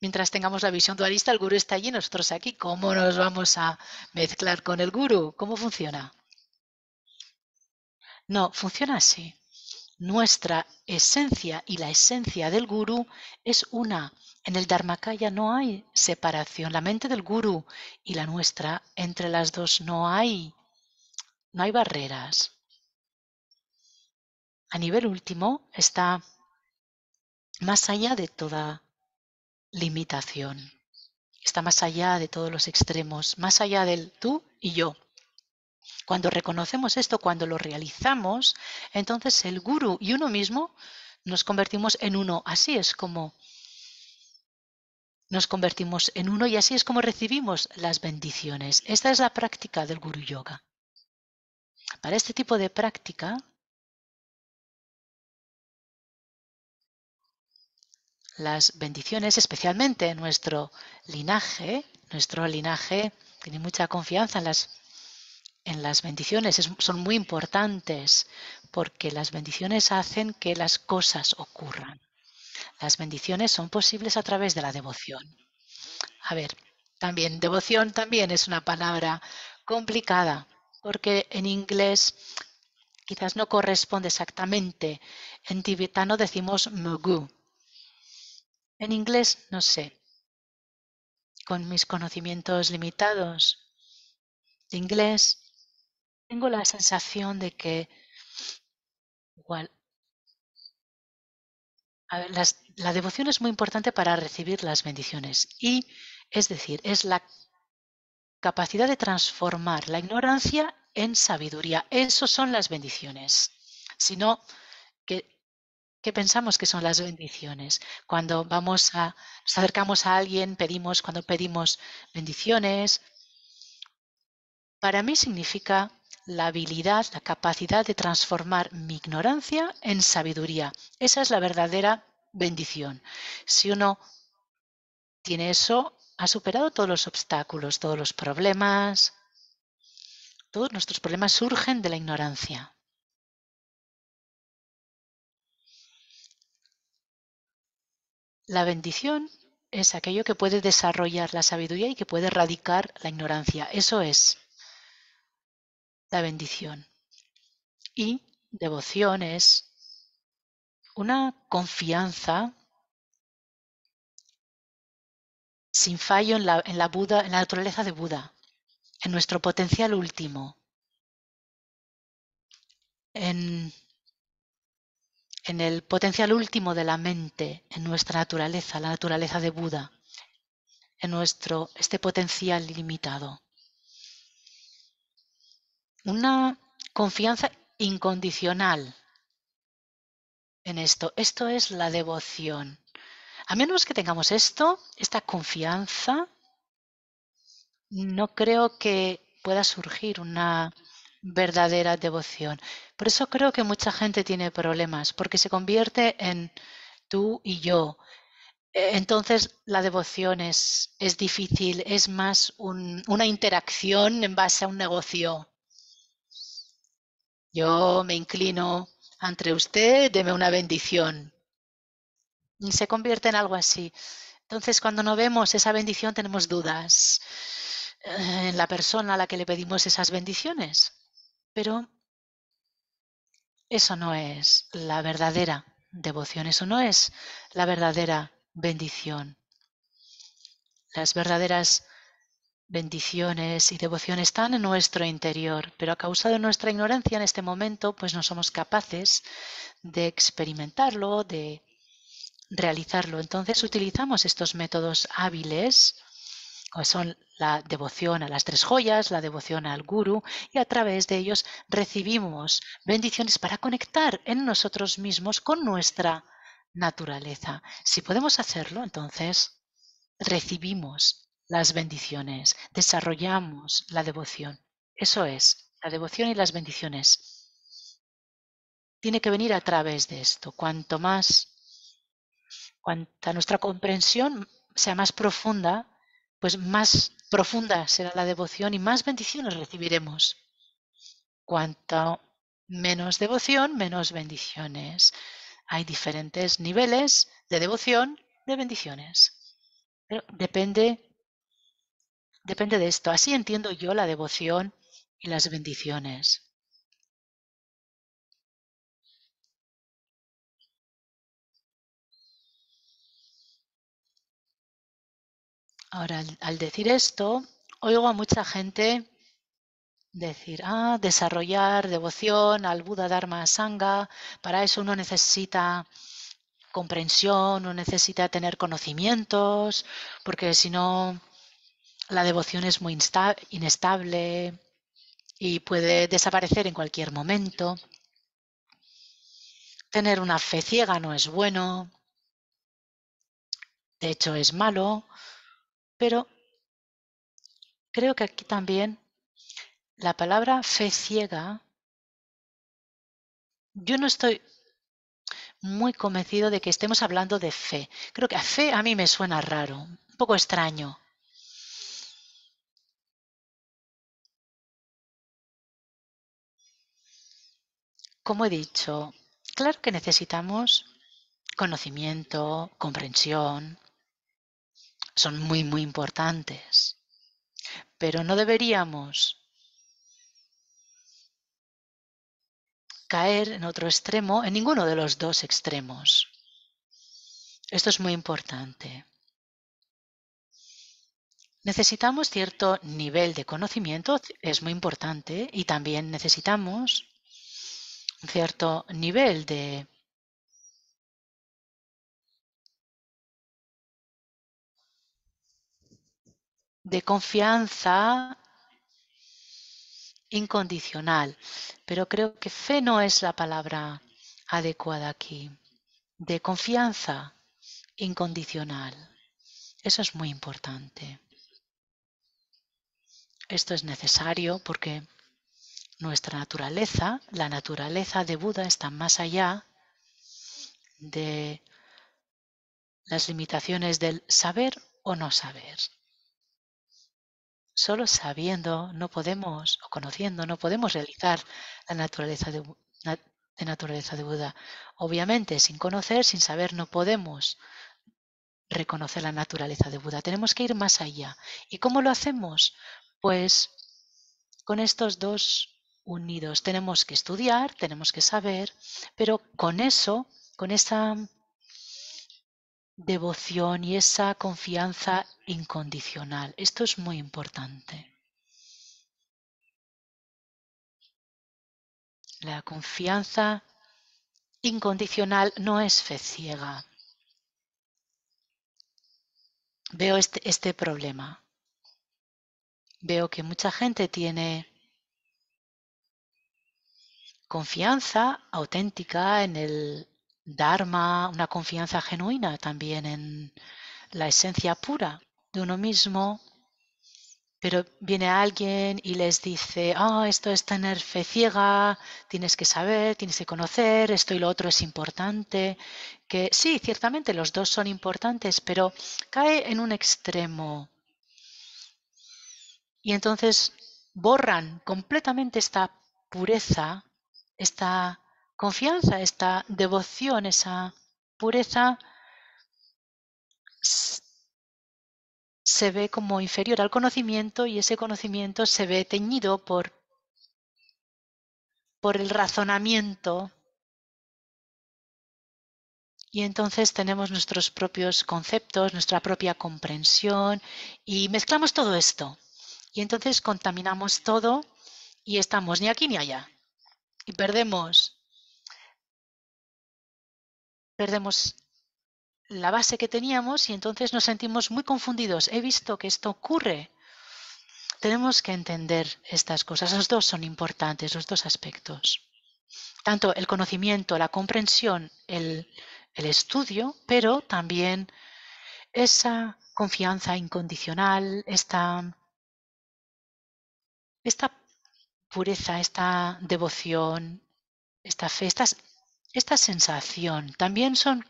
mientras tengamos la visión dualista, el Guru está allí, nosotros aquí. ¿Cómo nos vamos a mezclar con el Guru? ¿Cómo funciona? No, funciona así. Nuestra esencia y la esencia del gurú es una. En el Dharmakaya no hay separación. La mente del gurú y la nuestra, entre las dos no hay barreras. A nivel último está más allá de toda limitación. Está más allá de todos los extremos, más allá del tú y yo. Cuando reconocemos esto, cuando lo realizamos, entonces el gurú y uno mismo nos convertimos en uno. Así es como nos convertimos en uno y así es como recibimos las bendiciones. Esta es la práctica del Guru Yoga. Para este tipo de práctica, las bendiciones, especialmente nuestro linaje tiene mucha confianza en las bendiciones, son muy importantes porque las bendiciones hacen que las cosas ocurran. Las bendiciones son posibles a través de la devoción. A ver, también devoción también es una palabra complicada porque en inglés quizás no corresponde exactamente. En tibetano decimos mugu. En inglés no sé. Con mis conocimientos limitados de inglés tengo la sensación de que igual, a ver, la devoción es muy importante para recibir las bendiciones y es decir, es la capacidad de transformar la ignorancia en sabiduría. Eso son las bendiciones. Si no, ¿qué pensamos que son las bendiciones? Cuando nos acercamos a alguien, cuando pedimos bendiciones, para mí significa la habilidad, la capacidad de transformar mi ignorancia en sabiduría. Esa es la verdadera bendición. Si uno tiene eso, ha superado todos los obstáculos, todos los problemas. Todos nuestros problemas surgen de la ignorancia. La bendición es aquello que puede desarrollar la sabiduría y que puede erradicar la ignorancia. Eso es la bendición. Y devoción es una confianza sin fallo en Buda, en la naturaleza de Buda, en nuestro potencial último, en el potencial último de la mente, en nuestra naturaleza, la naturaleza de Buda, en este potencial ilimitado. Una confianza incondicional en esto. Esto es la devoción. A menos que tengamos esta confianza, no creo que pueda surgir una verdadera devoción. Por eso creo que mucha gente tiene problemas, porque se convierte en tú y yo. Entonces la devoción es difícil, es más una interacción en base a un negocio. Yo me inclino ante usted, deme una bendición. Y se convierte en algo así. Entonces, cuando no vemos esa bendición, tenemos dudas en la persona a la que le pedimos esas bendiciones. Pero eso no es la verdadera devoción, eso no es la verdadera bendición. Las verdaderas bendiciones y devociones están en nuestro interior, pero a causa de nuestra ignorancia en este momento, pues no somos capaces de experimentarlo, de realizarlo. Entonces utilizamos estos métodos hábiles, como son la devoción a las 3 joyas, la devoción al gurú, y a través de ellos recibimos bendiciones para conectar en nosotros mismos con nuestra naturaleza. Si podemos hacerlo, entonces recibimos las bendiciones, desarrollamos la devoción. Eso es, la devoción y las bendiciones. Tiene que venir a través de esto. Cuanta nuestra comprensión sea más profunda, pues más profunda será la devoción y más bendiciones recibiremos. Cuanto menos devoción, menos bendiciones. Hay diferentes niveles de devoción, de bendiciones. Pero depende de esto. Así entiendo yo la devoción y las bendiciones. Ahora, al decir esto, oigo a mucha gente decir, desarrollar devoción al Buda Dharma Sangha, para eso uno necesita comprensión, uno necesita tener conocimientos, porque si no, la devoción es muy inestable y puede desaparecer en cualquier momento. Tener una fe ciega no es bueno, de hecho es malo, pero creo que aquí también la palabra fe ciega, yo no estoy muy convencido de que estemos hablando de fe. Creo que a fe a mí me suena raro, un poco extraño. Como he dicho, claro que necesitamos conocimiento, comprensión, son muy, muy importantes, pero no deberíamos caer en otro extremo, en ninguno de los dos extremos. Esto es muy importante. Necesitamos cierto nivel de conocimiento, es muy importante, y también necesitamos un cierto nivel de confianza incondicional. Pero creo que fe no es la palabra adecuada aquí. De confianza incondicional. Eso es muy importante. Esto es necesario porque nuestra naturaleza, la naturaleza de Buda está más allá de las limitaciones del saber o no saber. Solo sabiendo no podemos, o conociendo, no podemos realizar la naturaleza naturaleza de Buda. Obviamente, sin conocer, sin saber, no podemos reconocer la naturaleza de Buda. Tenemos que ir más allá. ¿Y cómo lo hacemos? Pues con estos dos unidos. Tenemos que estudiar, tenemos que saber, pero con eso, con esa devoción y esa confianza incondicional. Esto es muy importante. La confianza incondicional no es fe ciega. Veo este problema. Veo que mucha gente tiene confianza auténtica en el Dharma, una confianza genuina también en la esencia pura de uno mismo, pero viene alguien y les dice, esto es tener fe ciega, tienes que saber, tienes que conocer, esto y lo otro es importante, que sí, ciertamente los dos son importantes, pero cae en un extremo y entonces borran completamente esta pureza, esta confianza, esta devoción, esa pureza se ve como inferior al conocimiento y ese conocimiento se ve teñido por el razonamiento y entonces tenemos nuestros propios conceptos, nuestra propia comprensión y mezclamos todo esto y entonces contaminamos todo y estamos ni aquí ni allá y perdemos la base que teníamos y entonces nos sentimos muy confundidos. He visto que esto ocurre. Tenemos que entender estas cosas. Los dos son importantes, los dos aspectos. Tanto el conocimiento, la comprensión, el estudio, pero también esa confianza incondicional, esta pureza, esta devoción, esta fe, esta sensación, también son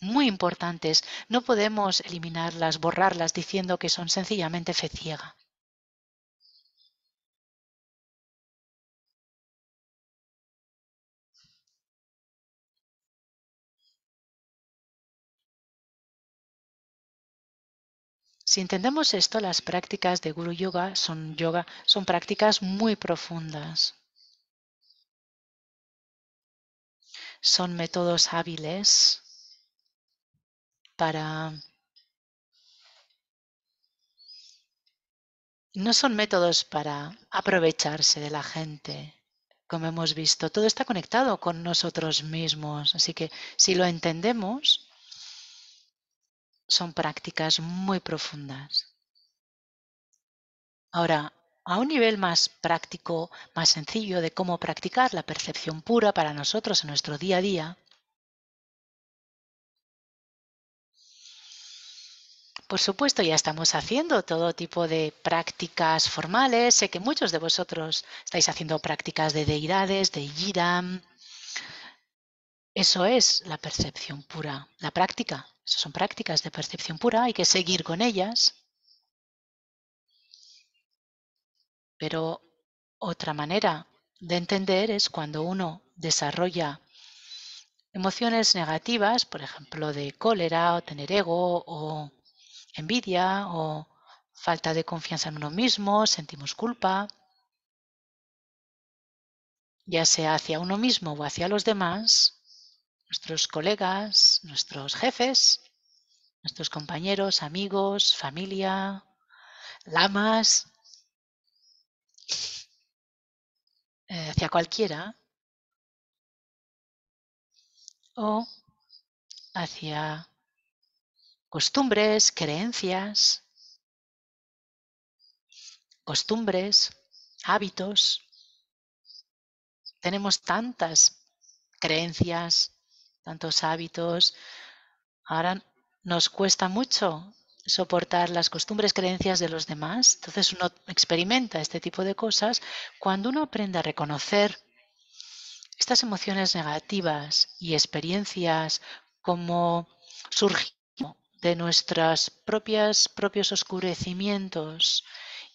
muy importantes. No podemos eliminarlas, borrarlas diciendo que son sencillamente fe ciega. Si entendemos esto, las prácticas de Guru Yoga son prácticas muy profundas. Son métodos hábiles no son métodos para aprovecharse de la gente. Como hemos visto, todo está conectado con nosotros mismos. Así que si lo entendemos, son prácticas muy profundas. Ahora, a un nivel más práctico, más sencillo de cómo practicar la percepción pura para nosotros en nuestro día a día, por supuesto, ya estamos haciendo todo tipo de prácticas formales. Sé que muchos de vosotros estáis haciendo prácticas de deidades, de Yiram. Eso es la percepción pura, la práctica. Esas son prácticas de percepción pura, hay que seguir con ellas. Pero otra manera de entender es cuando uno desarrolla emociones negativas, por ejemplo, de cólera o tener ego o envidia o falta de confianza en uno mismo, sentimos culpa, ya sea hacia uno mismo o hacia los demás, nuestros colegas, nuestros jefes, nuestros compañeros, amigos, familia, lamas, hacia cualquiera, o hacia costumbres, hábitos. Tenemos tantas creencias, tantos hábitos. Ahora nos cuesta mucho soportar las costumbres, creencias de los demás. Entonces uno experimenta este tipo de cosas. Cuando uno aprende a reconocer estas emociones negativas y experiencias como surgimiento de nuestros propios oscurecimientos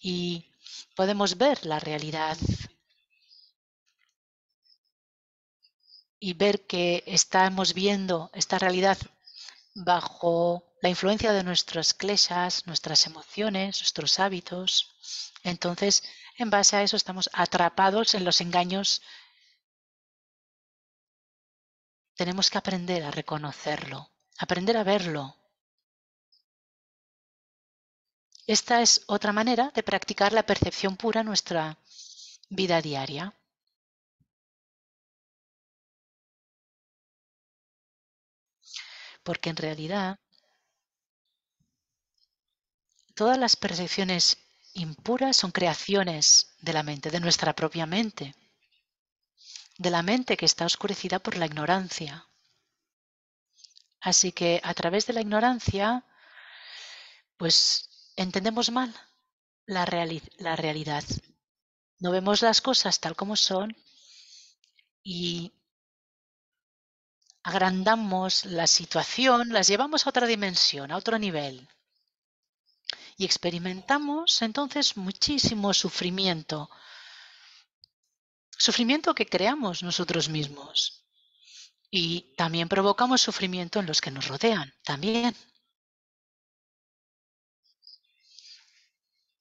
y podemos ver la realidad y ver que estamos viendo esta realidad bajo la influencia de nuestras kleshas, nuestras emociones, nuestros hábitos. Entonces, en base a eso estamos atrapados en los engaños. Tenemos que aprender a reconocerlo, aprender a verlo. Esta es otra manera de practicar la percepción pura en nuestra vida diaria. Porque en realidad todas las percepciones impuras son creaciones de la mente, de nuestra propia mente, de la mente que está oscurecida por la ignorancia. Así que a través de la ignorancia, pues entendemos mal la realidad. No vemos las cosas tal como son y agrandamos la situación, las llevamos a otra dimensión, a otro nivel. Y experimentamos entonces muchísimo sufrimiento. Sufrimiento que creamos nosotros mismos. Y también provocamos sufrimiento en los que nos rodean. También.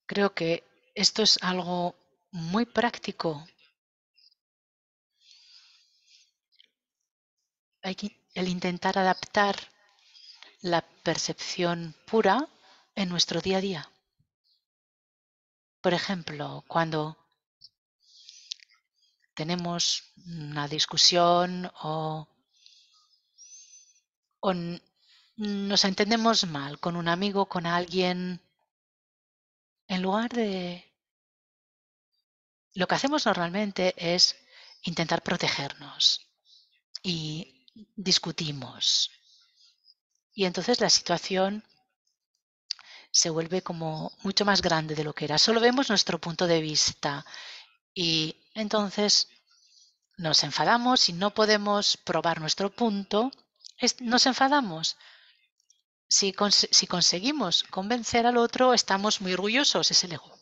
Creo que esto es algo muy práctico. Hay que el intentar adaptar la percepción pura en nuestro día a día. Por ejemplo, cuando tenemos una discusión o nos entendemos mal con un amigo, con alguien, en lugar de... Lo que hacemos normalmente es intentar protegernos y discutimos. Y entonces la situación se vuelve como mucho más grande de lo que era. Solo vemos nuestro punto de vista y entonces nos enfadamos y no podemos probar nuestro punto. Nos enfadamos. Si conseguimos convencer al otro, estamos muy orgullosos, es el ego.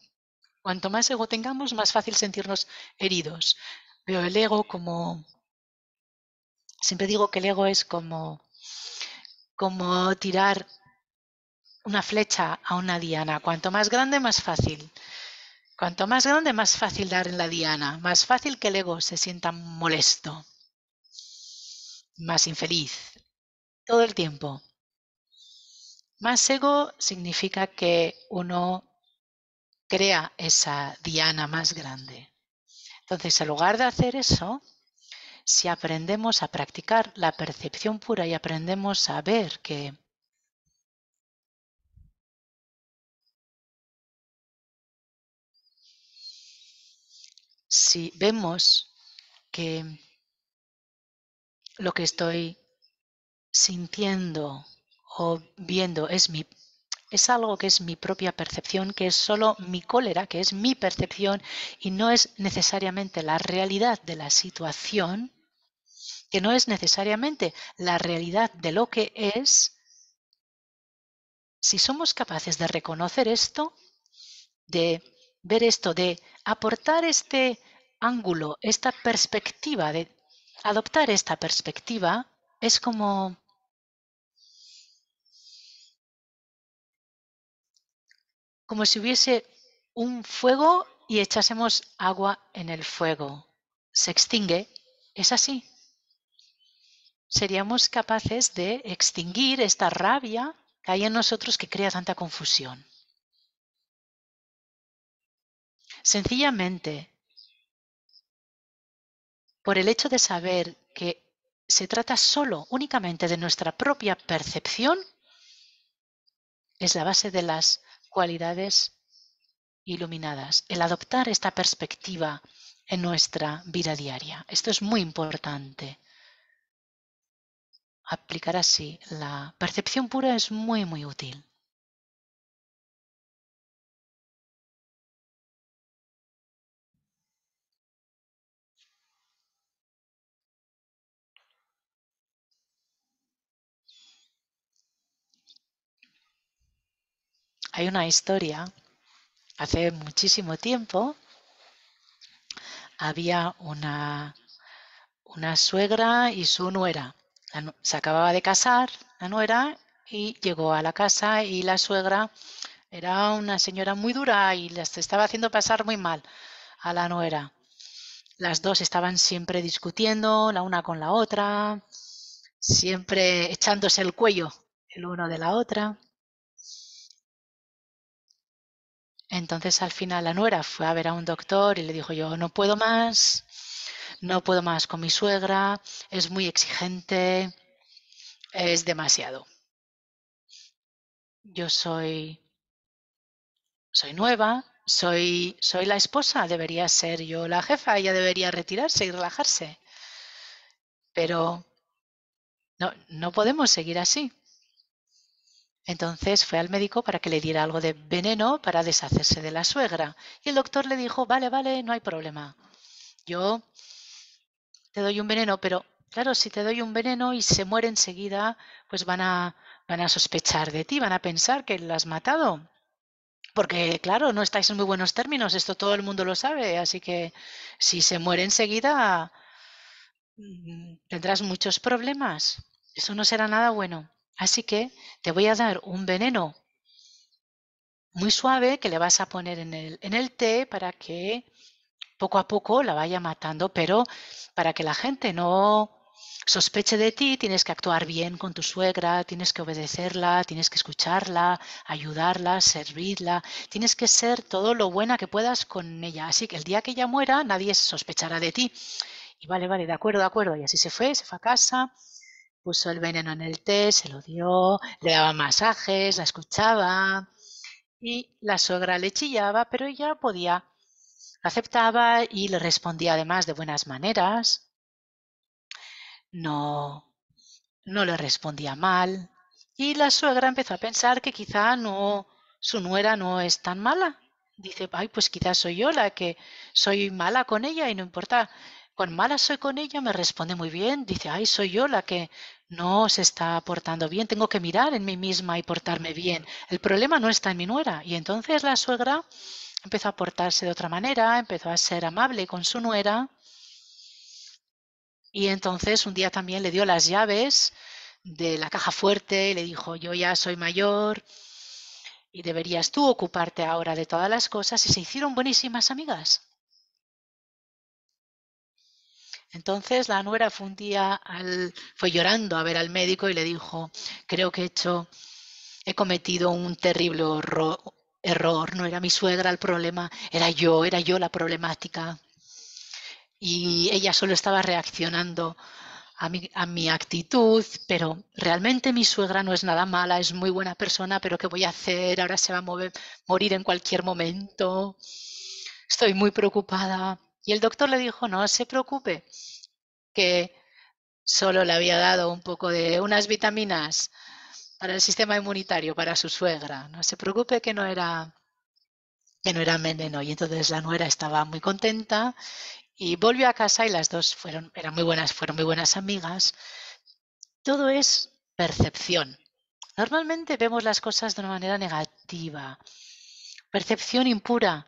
Cuanto más ego tengamos, más fácil sentirnos heridos. Veo el ego como... Siempre digo que el ego es como tirar una flecha a una diana. Cuanto más grande, más fácil. Cuanto más grande, más fácil dar en la diana. Más fácil que el ego se sienta molesto, más infeliz, todo el tiempo. Más ego significa que uno crea esa diana más grande. Entonces, en lugar de hacer eso, si aprendemos a practicar la percepción pura y aprendemos a ver que si vemos que lo que estoy sintiendo o viendo es algo que es mi propia percepción, que es solo mi cólera, que es mi percepción y no es necesariamente la realidad de la situación, que no es necesariamente la realidad de lo que es. Si somos capaces de reconocer esto, de ver esto, de aportar este ángulo, esta perspectiva, de adoptar esta perspectiva, es como si hubiese un fuego y echásemos agua en el fuego. Se extingue. Es así. Seríamos capaces de extinguir esta rabia que hay en nosotros que crea tanta confusión. Sencillamente, por el hecho de saber que se trata solo, únicamente de nuestra propia percepción, es la base de las cualidades iluminadas, el adoptar esta perspectiva en nuestra vida diaria. Esto es muy importante. Aplicar así la percepción pura es muy, muy útil. Hay una historia, hace muchísimo tiempo había una suegra y su nuera. Se acababa de casar la nuera y llegó a la casa y la suegra era una señora muy dura y les estaba haciendo pasar muy mal a la nuera. Las dos estaban siempre discutiendo la una con la otra, siempre echándose el cuello el uno de la otra. Entonces al final la nuera fue a ver a un doctor y le dijo yo no puedo más, no puedo más con mi suegra, es muy exigente, es demasiado. Yo soy nueva, soy la esposa, debería ser yo la jefa, ella debería retirarse y relajarse. Pero no podemos seguir así. Entonces fue al médico para que le diera algo de veneno para deshacerse de la suegra. Y el doctor le dijo, vale, vale, no hay problema. Yo te doy un veneno, pero claro, si te doy un veneno y se muere enseguida, pues van a sospechar de ti, van a pensar que la has matado. Porque, claro, no estáis en muy buenos términos, esto todo el mundo lo sabe, así que si se muere enseguida, tendrás muchos problemas. Eso no será nada bueno. Así que te voy a dar un veneno muy suave que le vas a poner en el té para que poco a poco la vaya matando, pero para que la gente no sospeche de ti, tienes que actuar bien con tu suegra, tienes que obedecerla, tienes que escucharla, ayudarla, servirla, tienes que ser todo lo buena que puedas con ella. Así que el día que ella muera, nadie sospechará de ti. Y vale, vale, de acuerdo, de acuerdo. Y así se fue a casa, puso el veneno en el té, se lo dio, le daba masajes, la escuchaba y la suegra le chillaba, pero ella podía aceptaba y le respondía además de buenas maneras, no, no le respondía mal. Y la suegra empezó a pensar que quizá no, su nuera no es tan mala. Dice, ay, pues quizás soy yo la que soy mala con ella y no importa, con mala soy con ella, me responde muy bien. Dice, ay, soy yo la que no se está portando bien, tengo que mirar en mí misma y portarme bien. El problema no está en mi nuera. Y entonces la suegra empezó a portarse de otra manera, empezó a ser amable con su nuera y entonces un día también le dio las llaves de la caja fuerte y le dijo, yo ya soy mayor y deberías tú ocuparte ahora de todas las cosas y se hicieron buenísimas amigas. Entonces la nuera fue un día, fue llorando a ver al médico y le dijo, creo que he cometido un terrible error, no era mi suegra el problema, era yo la problemática. Y ella solo estaba reaccionando a mi actitud, pero realmente mi suegra no es nada mala, es muy buena persona, pero ¿qué voy a hacer? Ahora se va a morir en cualquier momento. Estoy muy preocupada. Y el doctor le dijo, no se preocupe, que solo le había dado un poco de unas vitaminas para el sistema inmunitario, para su suegra. No se preocupe que no era veneno. Y entonces la nuera estaba muy contenta y volvió a casa y las dos fueron muy buenas amigas. Todo es percepción. Normalmente vemos las cosas de una manera negativa, percepción impura,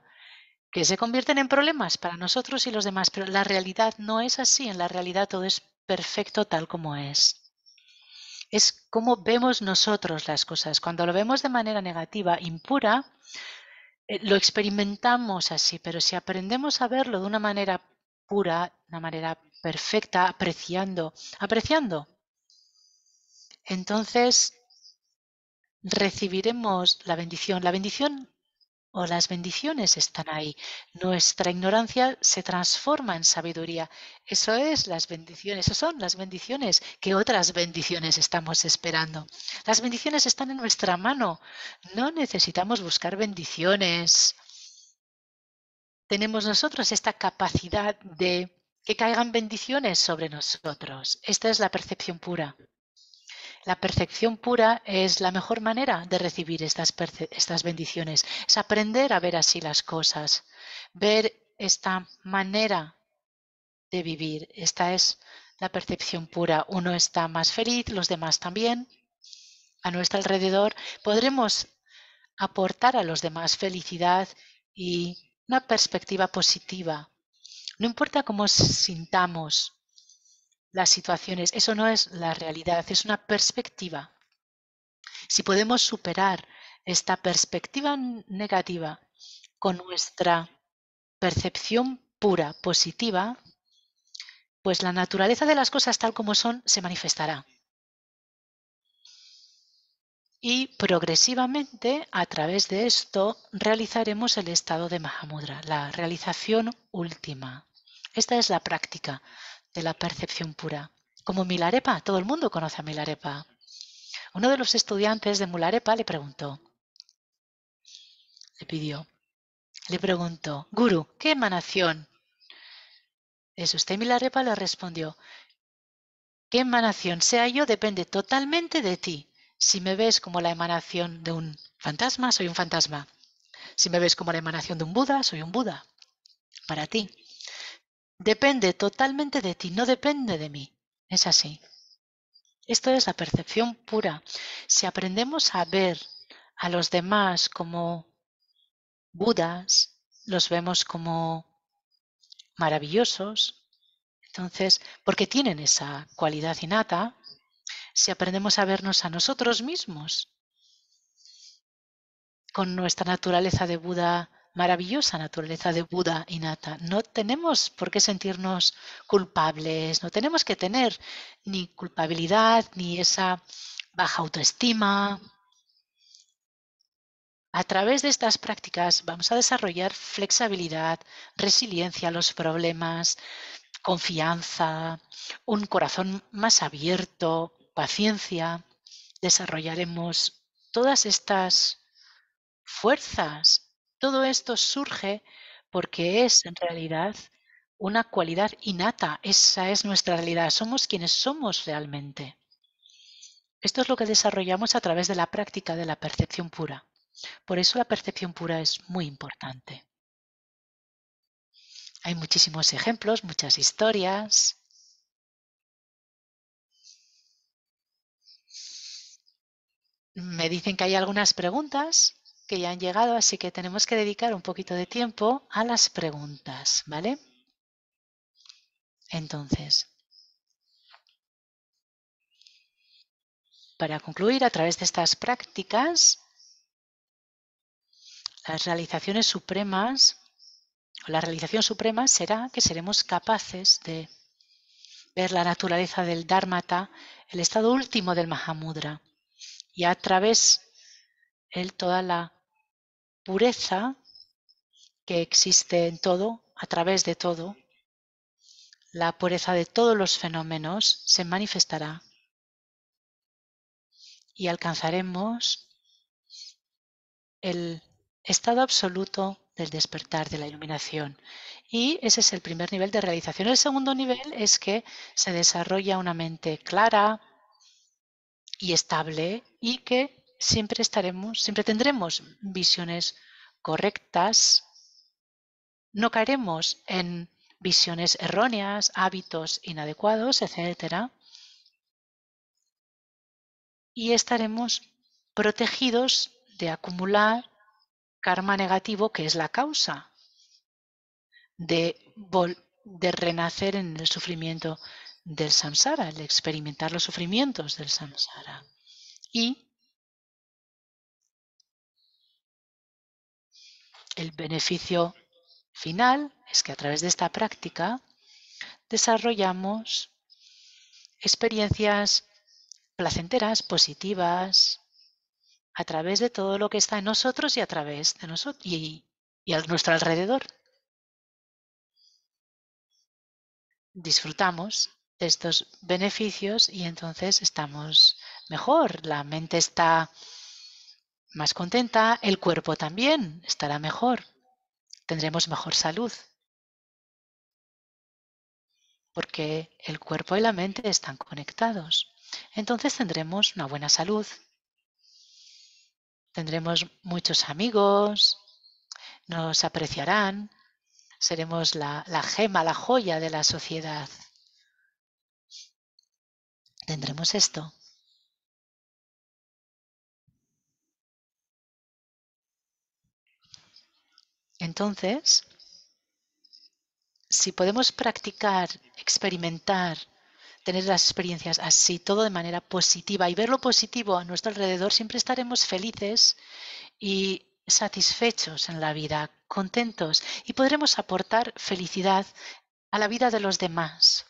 que se convierten en problemas para nosotros y los demás, pero la realidad no es así. En la realidad todo es perfecto tal como es. Es como vemos nosotros las cosas. Cuando lo vemos de manera negativa, impura, lo experimentamos así, pero si aprendemos a verlo de una manera pura, una manera perfecta, apreciando, entonces recibiremos la bendición. La bendición o las bendiciones están ahí. Nuestra ignorancia se transforma en sabiduría. Eso es las bendiciones, esas son las bendiciones. ¿Qué otras bendiciones estamos esperando? Las bendiciones están en nuestra mano. No necesitamos buscar bendiciones. Tenemos nosotros esta capacidad de que caigan bendiciones sobre nosotros. Esta es la percepción pura. La percepción pura es la mejor manera de recibir estas bendiciones. Es aprender a ver así las cosas, ver esta manera de vivir. Esta es la percepción pura. Uno está más feliz, los demás también. A nuestro alrededor podremos aportar a los demás felicidad y una perspectiva positiva. No importa cómo sintamos las situaciones, eso no es la realidad, es una perspectiva. Si podemos superar esta perspectiva negativa con nuestra percepción pura, positiva, pues la naturaleza de las cosas tal como son se manifestará. Y progresivamente, a través de esto, realizaremos el estado de Mahamudra, la realización última. Esta es la práctica de la percepción pura. Como Milarepa, todo el mundo conoce a Milarepa. Uno de los estudiantes de Milarepa le preguntó, Guru, ¿qué emanación es usted? Milarepa le respondió, ¿qué emanación sea yo depende totalmente de ti? Si me ves como la emanación de un fantasma, soy un fantasma. Si me ves como la emanación de un Buda, soy un Buda. Para ti. Depende totalmente de ti, no depende de mí. Es así. Esto es la percepción pura. Si aprendemos a ver a los demás como Budas, los vemos como maravillosos, entonces, porque tienen esa cualidad innata, si aprendemos a vernos a nosotros mismos con nuestra naturaleza de Buda, maravillosa naturaleza de Buda innata. No tenemos por qué sentirnos culpables, no tenemos que tener ni culpabilidad ni esa baja autoestima. A través de estas prácticas vamos a desarrollar flexibilidad, resiliencia a los problemas, confianza, un corazón más abierto, paciencia. Desarrollaremos todas estas fuerzas. Todo esto surge porque es en realidad una cualidad innata. Esa es nuestra realidad. Somos quienes somos realmente. Esto es lo que desarrollamos a través de la práctica de la percepción pura. Por eso la percepción pura es muy importante. Hay muchísimos ejemplos, muchas historias. Me dicen que hay algunas preguntas que ya han llegado, así que tenemos que dedicar un poquito de tiempo a las preguntas, ¿vale? Entonces, para concluir, a través de estas prácticas, las realizaciones supremas, o la realización suprema será que seremos capaces de ver la naturaleza del Dharmata, el estado último del Mahamudra, y a través de él toda la pureza que existe en todo, a través de todo, la pureza de todos los fenómenos se manifestará y alcanzaremos el estado absoluto del despertar de la iluminación. Y ese es el primer nivel de realización. El segundo nivel es que se desarrolla una mente clara y estable y que siempre tendremos visiones correctas, no caeremos en visiones erróneas, hábitos inadecuados, etcétera, y estaremos protegidos de acumular karma negativo, que es la causa de renacer en el sufrimiento del samsara, el experimentar los sufrimientos del samsara. Y el beneficio final es que a través de esta práctica desarrollamos experiencias placenteras, positivas, a través de todo lo que está en nosotros y a través de nosotros y a nuestro alrededor. Disfrutamos de estos beneficios y entonces estamos mejor, la mente está más contenta, el cuerpo también estará mejor, tendremos mejor salud, porque el cuerpo y la mente están conectados. Entonces tendremos una buena salud, tendremos muchos amigos, nos apreciarán, seremos la gema, la joya de la sociedad. Tendremos esto. Entonces, si podemos practicar, experimentar, tener las experiencias así, todo de manera positiva y ver lo positivo a nuestro alrededor, siempre estaremos felices y satisfechos en la vida, contentos, y podremos aportar felicidad a la vida de los demás.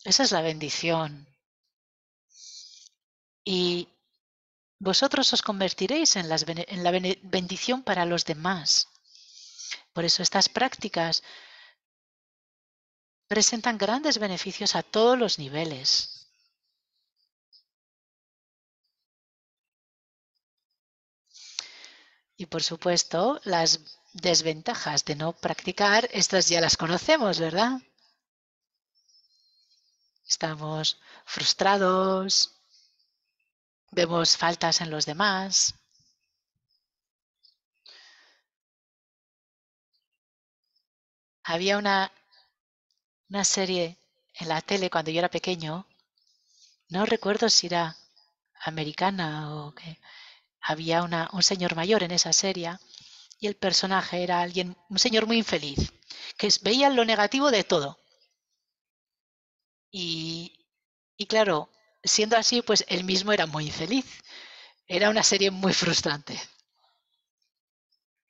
Esa es la bendición. Y vosotros os convertiréis en la bendición para los demás. Por eso estas prácticas presentan grandes beneficios a todos los niveles. Y por supuesto, las desventajas de no practicar, estas ya las conocemos, ¿verdad? Estamos frustrados, vemos faltas en los demás. Había una serie en la tele cuando yo era pequeño, no recuerdo si era americana o qué. Había un señor mayor en esa serie y el personaje era un señor muy infeliz, que veía lo negativo de todo. Y claro, siendo así, pues él mismo era muy infeliz. Era una serie muy frustrante.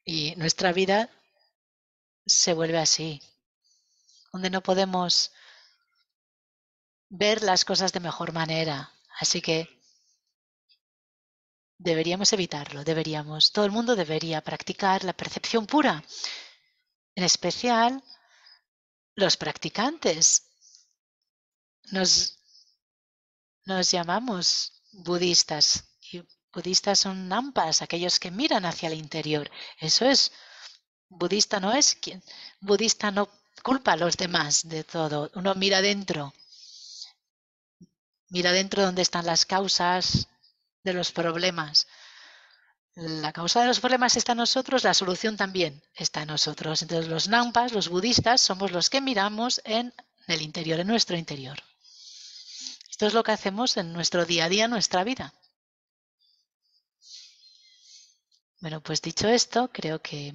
Y nuestra vida se vuelve así, donde no podemos ver las cosas de mejor manera. Así que deberíamos evitarlo, deberíamos. Todo el mundo debería practicar la percepción pura, en especial los practicantes. Nos llamamos budistas y budistas son nampas, aquellos que miran hacia el interior. Eso es, budista no es quien, budista no culpa a los demás de todo. Uno mira dentro donde están las causas de los problemas. La causa de los problemas está en nosotros, la solución también está en nosotros. Entonces los nampas, los budistas, somos los que miramos en el interior, en nuestro interior. Esto es lo que hacemos en nuestro día a día, en nuestra vida. Bueno, pues dicho esto, creo que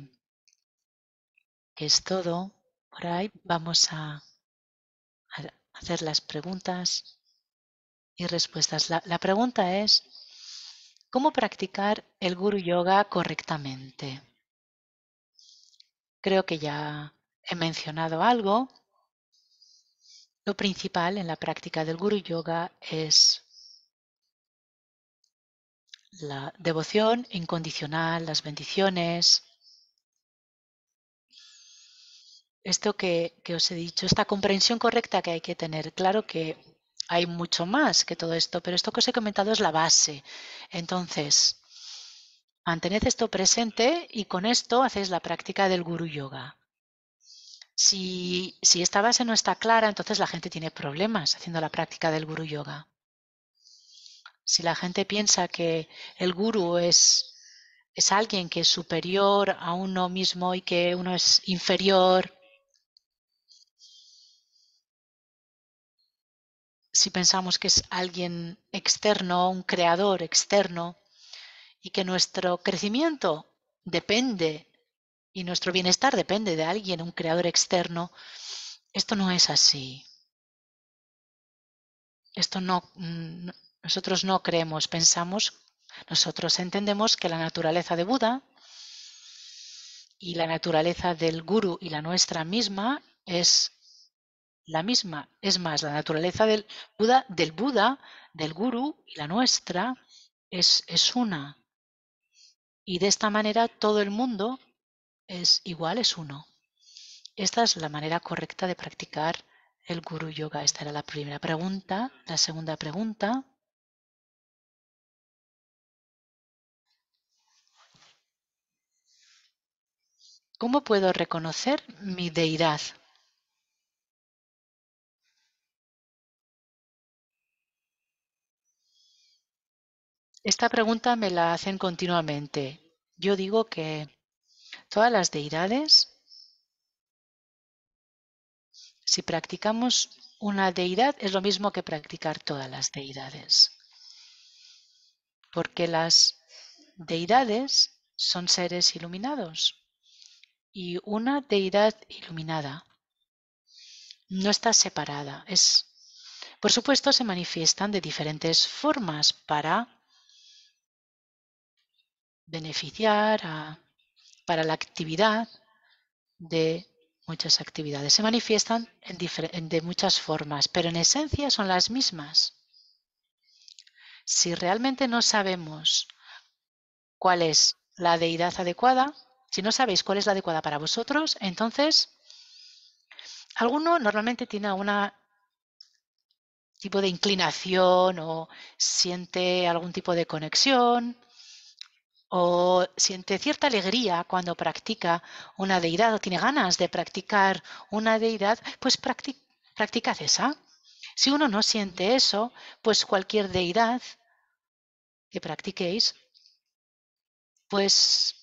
es todo por ahí. Vamos a hacer las preguntas y respuestas. La pregunta es, ¿cómo practicar el Guru Yoga correctamente? Creo que ya he mencionado algo. Lo principal en la práctica del Guru Yoga es la devoción incondicional, las bendiciones. Esto que os he dicho, esta comprensión correcta que hay que tener. Claro que hay mucho más que todo esto, pero esto que os he comentado es la base. Entonces, mantened esto presente y con esto hacéis la práctica del Guru Yoga. Si esta base no está clara, entonces la gente tiene problemas haciendo la práctica del Guru Yoga. Si la gente piensa que el Guru es alguien que es superior a uno mismo y que uno es inferior, si pensamos que es alguien externo, un creador externo, y que nuestro crecimiento depende y nuestro bienestar depende de alguien, un creador externo, esto no es así. Esto nosotros no creemos, pensamos, nosotros entendemos que la naturaleza de Buda y la naturaleza del Guru y la nuestra misma es la misma. Es más, la naturaleza del Buda, del Guru y la nuestra es una. Y de esta manera todo el mundo es igual, es uno. Esta es la manera correcta de practicar el Guru Yoga. Esta era la primera pregunta. La segunda pregunta. ¿Cómo puedo reconocer mi deidad? Esta pregunta me la hacen continuamente. Yo digo que todas las deidades, si practicamos una deidad, es lo mismo que practicar todas las deidades. Porque las deidades son seres iluminados y una deidad iluminada. No está separada. Por supuesto, se manifiestan de diferentes formas para beneficiar para la actividad de muchas actividades. Se manifiestan de muchas formas, pero en esencia son las mismas. Si realmente no sabemos cuál es la deidad adecuada, si no sabéis cuál es la adecuada para vosotros, entonces alguno normalmente tiene un tipo de inclinación o siente algún tipo de conexión o siente cierta alegría cuando practica una deidad o tiene ganas de practicar una deidad, pues practicad esa. Si uno no siente eso, pues cualquier deidad que practiquéis, pues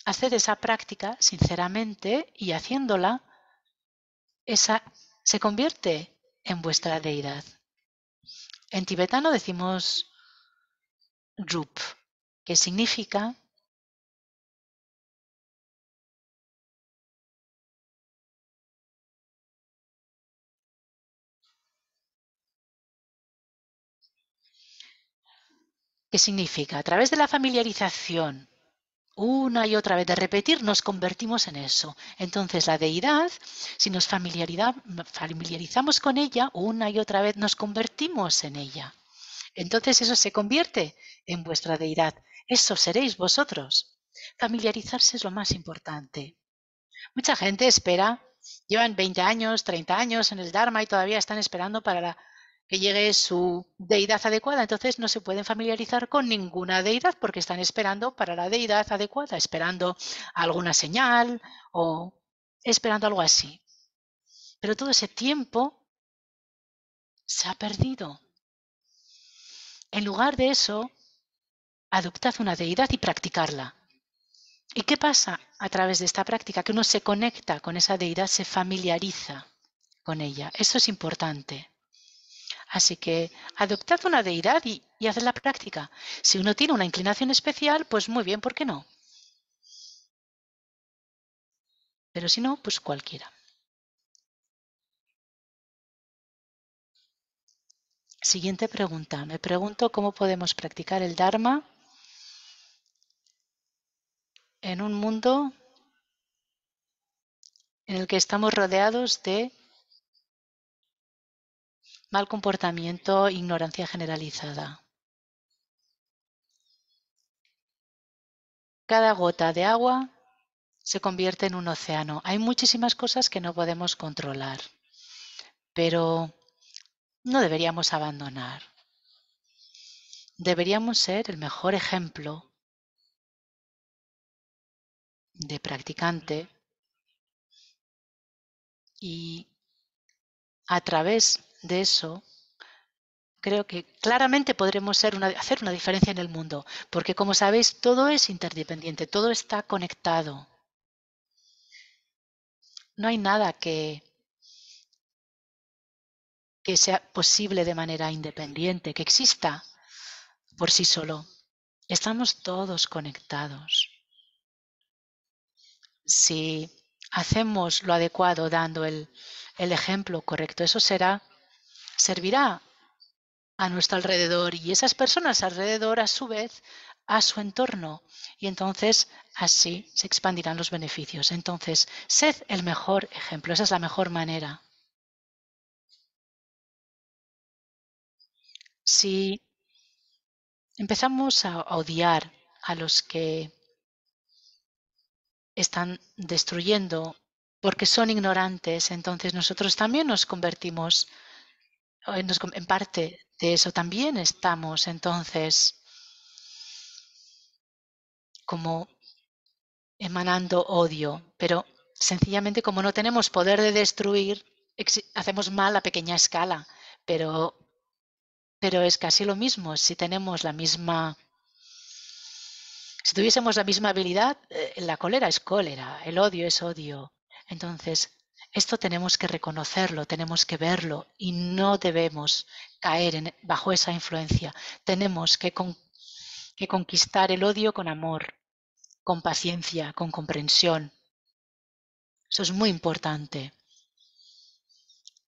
haced esa práctica sinceramente y haciéndola, esa se convierte en vuestra deidad. En tibetano decimos Rup, que significa a través de la familiarización una y otra vez, de repetir, nos convertimos en eso. Entonces, la deidad, si nos familiarizamos con ella una y otra vez, nos convertimos en ella. Entonces, eso se convierte en vuestra deidad. Eso seréis vosotros. Familiarizarse es lo más importante. Mucha gente espera, llevan 20 años, 30 años en el Dharma y todavía están esperando para que llegue su deidad adecuada. Entonces no se pueden familiarizar con ninguna deidad porque están esperando para la deidad adecuada, esperando alguna señal o esperando algo así. Pero todo ese tiempo se ha perdido. En lugar de eso, adoptad una deidad y practicarla. ¿Y qué pasa a través de esta práctica? Que uno se conecta con esa deidad, se familiariza con ella. Eso es importante. Así que adoptad una deidad y haced la práctica. Si uno tiene una inclinación especial, pues muy bien, ¿por qué no? Pero si no, pues cualquiera. Siguiente pregunta. Me pregunto cómo podemos practicar el Dharma en un mundo en el que estamos rodeados de mal comportamiento, ignorancia generalizada. Cada gota de agua se convierte en un océano. Hay muchísimas cosas que no podemos controlar, pero no deberíamos abandonar. Deberíamos ser el mejor ejemplo de practicante y a través de eso creo que claramente podremos hacer una diferencia en el mundo, porque como sabéis, todo es interdependiente, todo está conectado. No hay nada que sea posible de manera independiente, que exista por sí solo. Estamos todos conectados. Si hacemos lo adecuado dando el ejemplo correcto, eso servirá a nuestro alrededor y esas personas alrededor a su vez a su entorno y entonces así se expandirán los beneficios. Entonces, sed el mejor ejemplo, esa es la mejor manera. Si empezamos a odiar a los que están destruyendo porque son ignorantes, entonces nosotros también nos convertimos en parte de eso, también estamos entonces como emanando odio, pero sencillamente como no tenemos poder de destruir, hacemos mal a pequeña escala, pero es casi lo mismo. Si tuviésemos la misma habilidad, la cólera es cólera, el odio es odio. Entonces, esto tenemos que reconocerlo, tenemos que verlo y no debemos caer bajo esa influencia. Tenemos que conquistar el odio con amor, con paciencia, con comprensión. Eso es muy importante.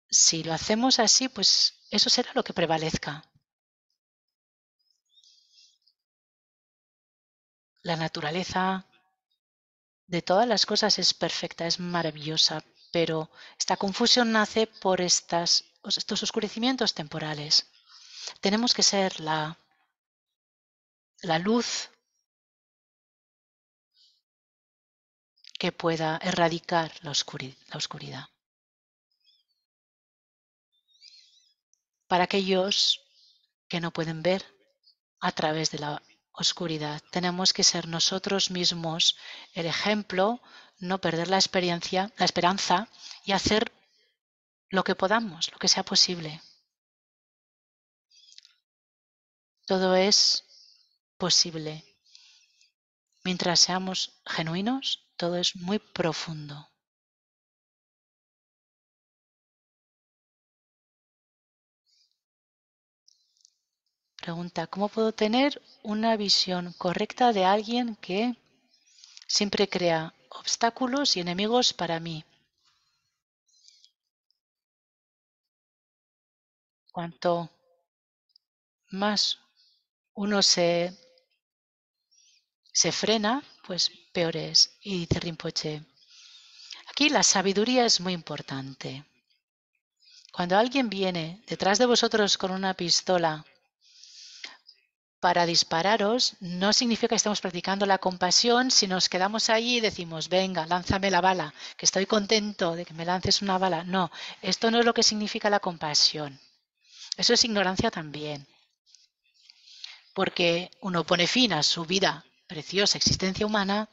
Si lo hacemos así, pues eso será lo que prevalezca. La naturaleza de todas las cosas es perfecta, es maravillosa, pero esta confusión nace por estos oscurecimientos temporales. Tenemos que ser la luz que pueda erradicar la oscuridad. Para aquellos que no pueden ver a través de la oscuridad, tenemos que ser nosotros mismos el ejemplo, no perder la esperanza y hacer lo que podamos, lo que sea posible. Todo es posible. Mientras seamos genuinos, todo es muy profundo. Pregunta, ¿cómo puedo tener una visión correcta de alguien que siempre crea obstáculos y enemigos para mí? Cuanto más uno se frena, pues peor es. Y dice Rinpoche, aquí la sabiduría es muy importante. Cuando alguien viene detrás de vosotros con una pistola para dispararos, no significa que estemos practicando la compasión si nos quedamos allí y decimos, venga, lánzame la bala, que estoy contento de que me lances una bala. No, esto no es lo que significa la compasión. Eso es ignorancia también, porque uno pone fin a su vida preciosa existencia humana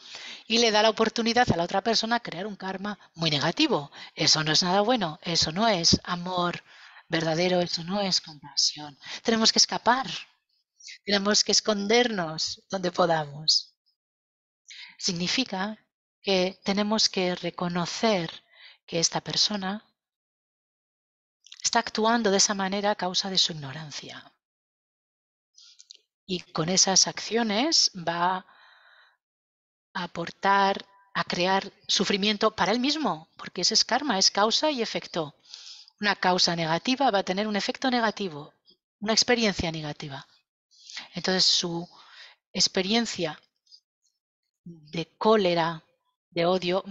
y le da la oportunidad a la otra persona crear un karma muy negativo. Eso no es nada bueno, eso no es amor verdadero, eso no es compasión. Tenemos que escapar, tenemos que escondernos donde podamos. Significa que tenemos que reconocer que esta persona está actuando de esa manera a causa de su ignorancia. Y con esas acciones va a aportar, a crear sufrimiento para él mismo, porque ese es karma, es causa y efecto. Una causa negativa va a tener un efecto negativo, una experiencia negativa. Entonces su experiencia de cólera, de odio,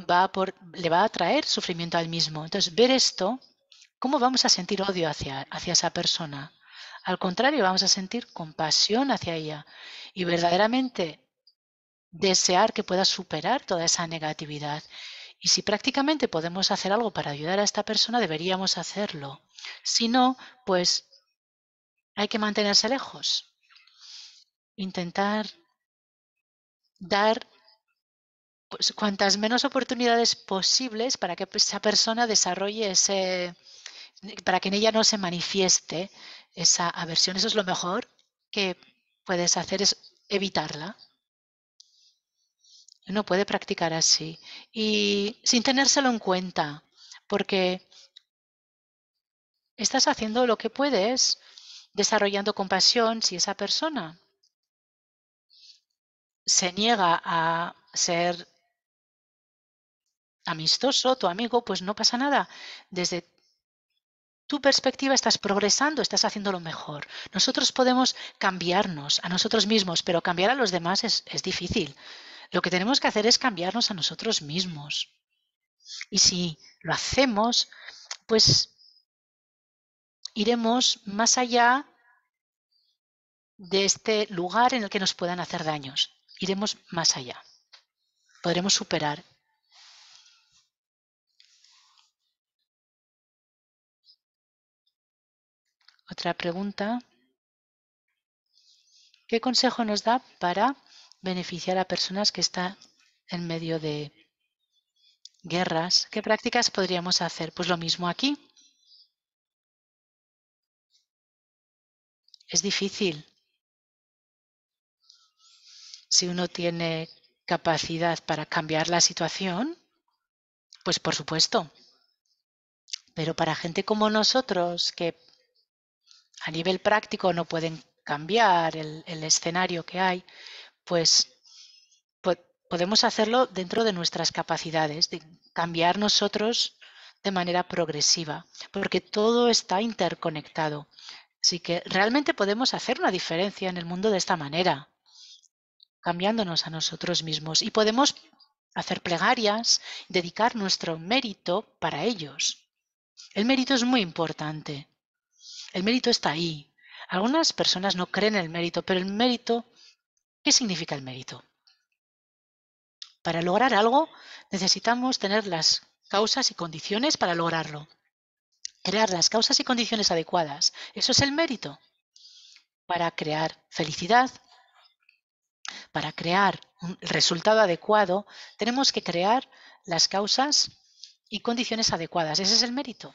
le va a traer sufrimiento al mismo. Entonces ver esto, ¿cómo vamos a sentir odio hacia esa persona? Al contrario, vamos a sentir compasión hacia ella y verdaderamente desear que pueda superar toda esa negatividad. Y si prácticamente podemos hacer algo para ayudar a esta persona, deberíamos hacerlo. Si no, pues hay que mantenerse lejos. Intentar dar pues, cuantas menos oportunidades posibles para que esa persona desarrolle para que en ella no se manifieste esa aversión. Eso es lo mejor que puedes hacer, es evitarla. Uno puede practicar así y sin tenérselo en cuenta, porque estás haciendo lo que puedes, desarrollando compasión. Si esa persona se niega a ser amistoso, tu amigo, pues no pasa nada. Desde tu perspectiva estás progresando, estás haciendo lo mejor. Nosotros podemos cambiarnos a nosotros mismos, pero cambiar a los demás es difícil. Lo que tenemos que hacer es cambiarnos a nosotros mismos. Y si lo hacemos, pues iremos más allá de este lugar en el que nos puedan hacer daños. Iremos más allá. Podremos superar. Otra pregunta. ¿Qué consejo nos da para beneficiar a personas que están en medio de guerras? ¿Qué prácticas podríamos hacer? Pues lo mismo aquí. Es difícil. Si uno tiene capacidad para cambiar la situación, pues por supuesto. Pero para gente como nosotros, que a nivel práctico no pueden cambiar el escenario que hay, pues podemos hacerlo dentro de nuestras capacidades, de cambiar nosotros de manera progresiva, porque todo está interconectado. Así que realmente podemos hacer una diferencia en el mundo de esta manera, cambiándonos a nosotros mismos. Y podemos hacer plegarias, dedicar nuestro mérito para ellos. El mérito es muy importante. El mérito está ahí. Algunas personas no creen en el mérito, pero el mérito, ¿qué significa el mérito? Para lograr algo necesitamos tener las causas y condiciones para lograrlo. Crear las causas y condiciones adecuadas. Eso es el mérito. Para crear felicidad, para crear un resultado adecuado, tenemos que crear las causas y condiciones adecuadas. Ese es el mérito.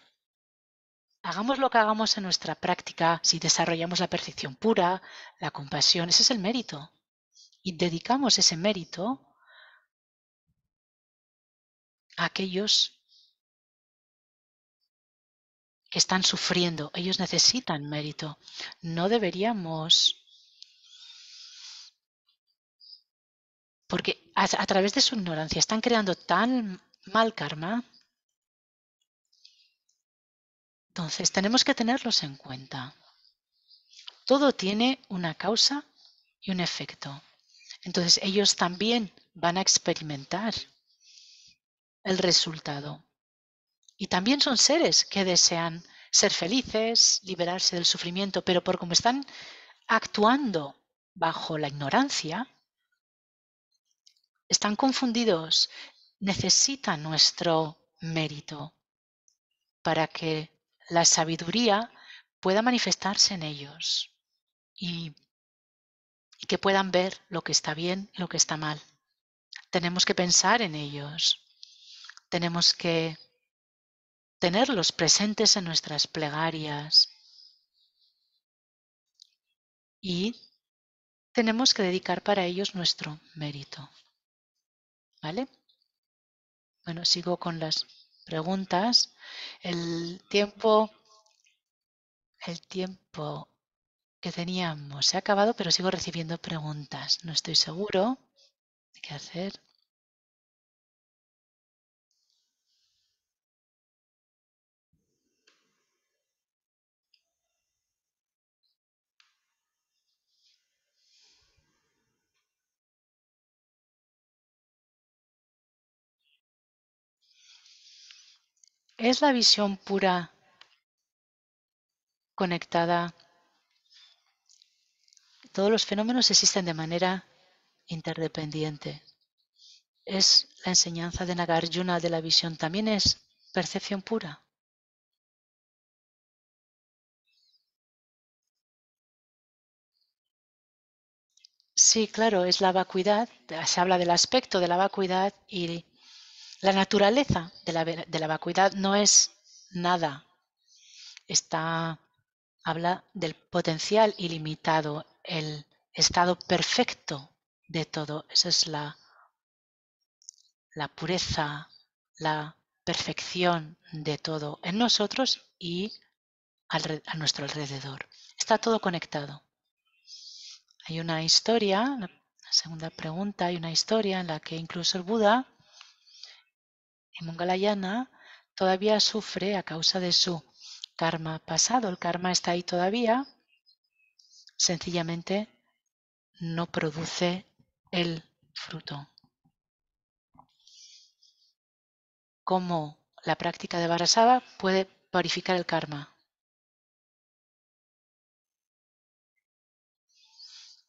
Hagamos lo que hagamos en nuestra práctica, si desarrollamos la percepción pura, la compasión, ese es el mérito. Y dedicamos ese mérito a aquellos que están sufriendo. Ellos necesitan mérito. No deberíamos, porque a través de su ignorancia están creando tan mal karma. Entonces tenemos que tenerlos en cuenta. Todo tiene una causa y un efecto. Entonces ellos también van a experimentar el resultado. Y también son seres que desean ser felices, liberarse del sufrimiento, pero por como están actuando bajo la ignorancia, están confundidos, necesitan nuestro mérito para que la sabiduría pueda manifestarse en ellos y que puedan ver lo que está bien y lo que está mal. Tenemos que pensar en ellos, tenemos que tenerlos presentes en nuestras plegarias y tenemos que dedicar para ellos nuestro mérito. ¿Vale? Bueno, sigo con las preguntas. El tiempo que teníamos se ha acabado, pero sigo recibiendo preguntas. No estoy seguro de qué hacer. ¿Es la visión pura conectada? Todos los fenómenos existen de manera interdependiente. ¿Es la enseñanza de Nagarjuna de la visión también es percepción pura? Sí, claro, es la vacuidad. Se habla del aspecto de la vacuidad y la naturaleza de la vacuidad no es nada. Habla del potencial ilimitado, el estado perfecto de todo. Esa es la pureza, la perfección de todo en nosotros y a nuestro alrededor. Está todo conectado. Hay una historia, la segunda pregunta, hay una historia en la que incluso el Buda en Mongalayana todavía sufre a causa de su karma pasado. El karma está ahí todavía, sencillamente no produce el fruto. ¿Cómo la práctica de Vajrasava puede purificar el karma?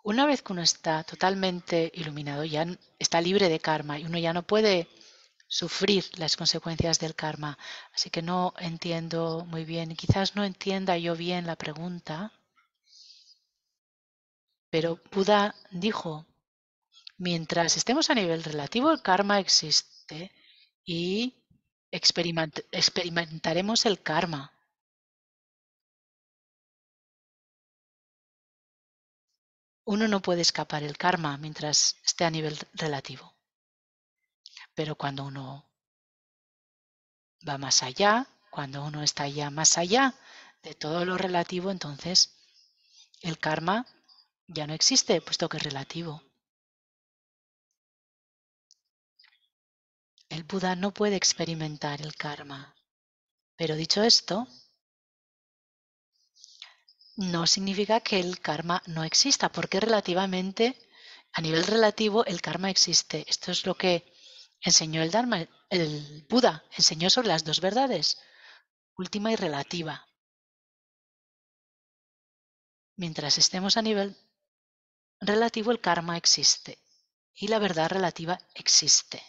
Una vez que uno está totalmente iluminado, ya está libre de karma y uno ya no puede sufrir las consecuencias del karma. Así que no entiendo muy bien, y quizás no entienda yo bien la pregunta, pero Buda dijo, mientras estemos a nivel relativo, el karma existe y experimentaremos el karma. Uno no puede escapar el karma mientras esté a nivel relativo. Pero cuando uno va más allá, cuando uno está ya más allá de todo lo relativo, entonces el karma ya no existe, puesto que es relativo. El Buda no puede experimentar el karma. Pero dicho esto, no significa que el karma no exista, porque relativamente, a nivel relativo, el karma existe. Esto es lo que enseñó el Dharma, el Buda enseñó sobre las dos verdades, última y relativa. Mientras estemos a nivel relativo, el karma existe y la verdad relativa existe.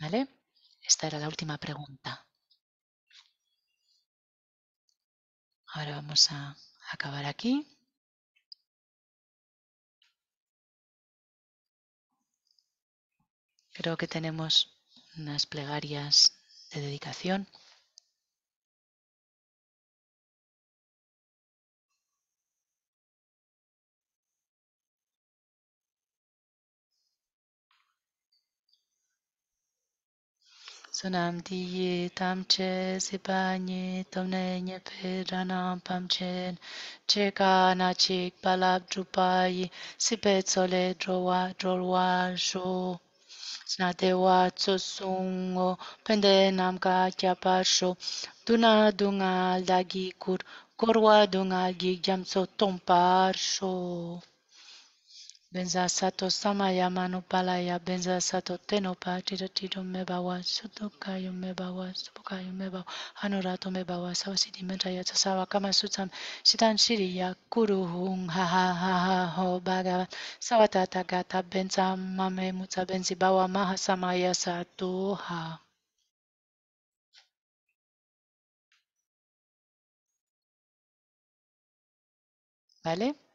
¿Vale? Esta era la última pregunta. Ahora vamos a acabar aquí. Creo que tenemos unas plegarias de dedicación. Sunam diye tamche sipanye tomne nyepe ranam pamchen cheka na chik palab drupayi sipet sole drolwa sho snadewa tsosungo pende namka kyapasho duna dunga lagi kur korwa dunga gigyamso tompar sho. Benza sato samaya manupalaya benza sato tenopa tiro mebawa sutukayo mebawa supukayo mebawa anurato mebawa sawasiti mentaya sasawa kama sutsam sitan shiriya kuruhung ha ha ha ha ho bhagavan sawatata gata benza mame mutsa benzi bawa mahasamaya sato ha. ¿Vale?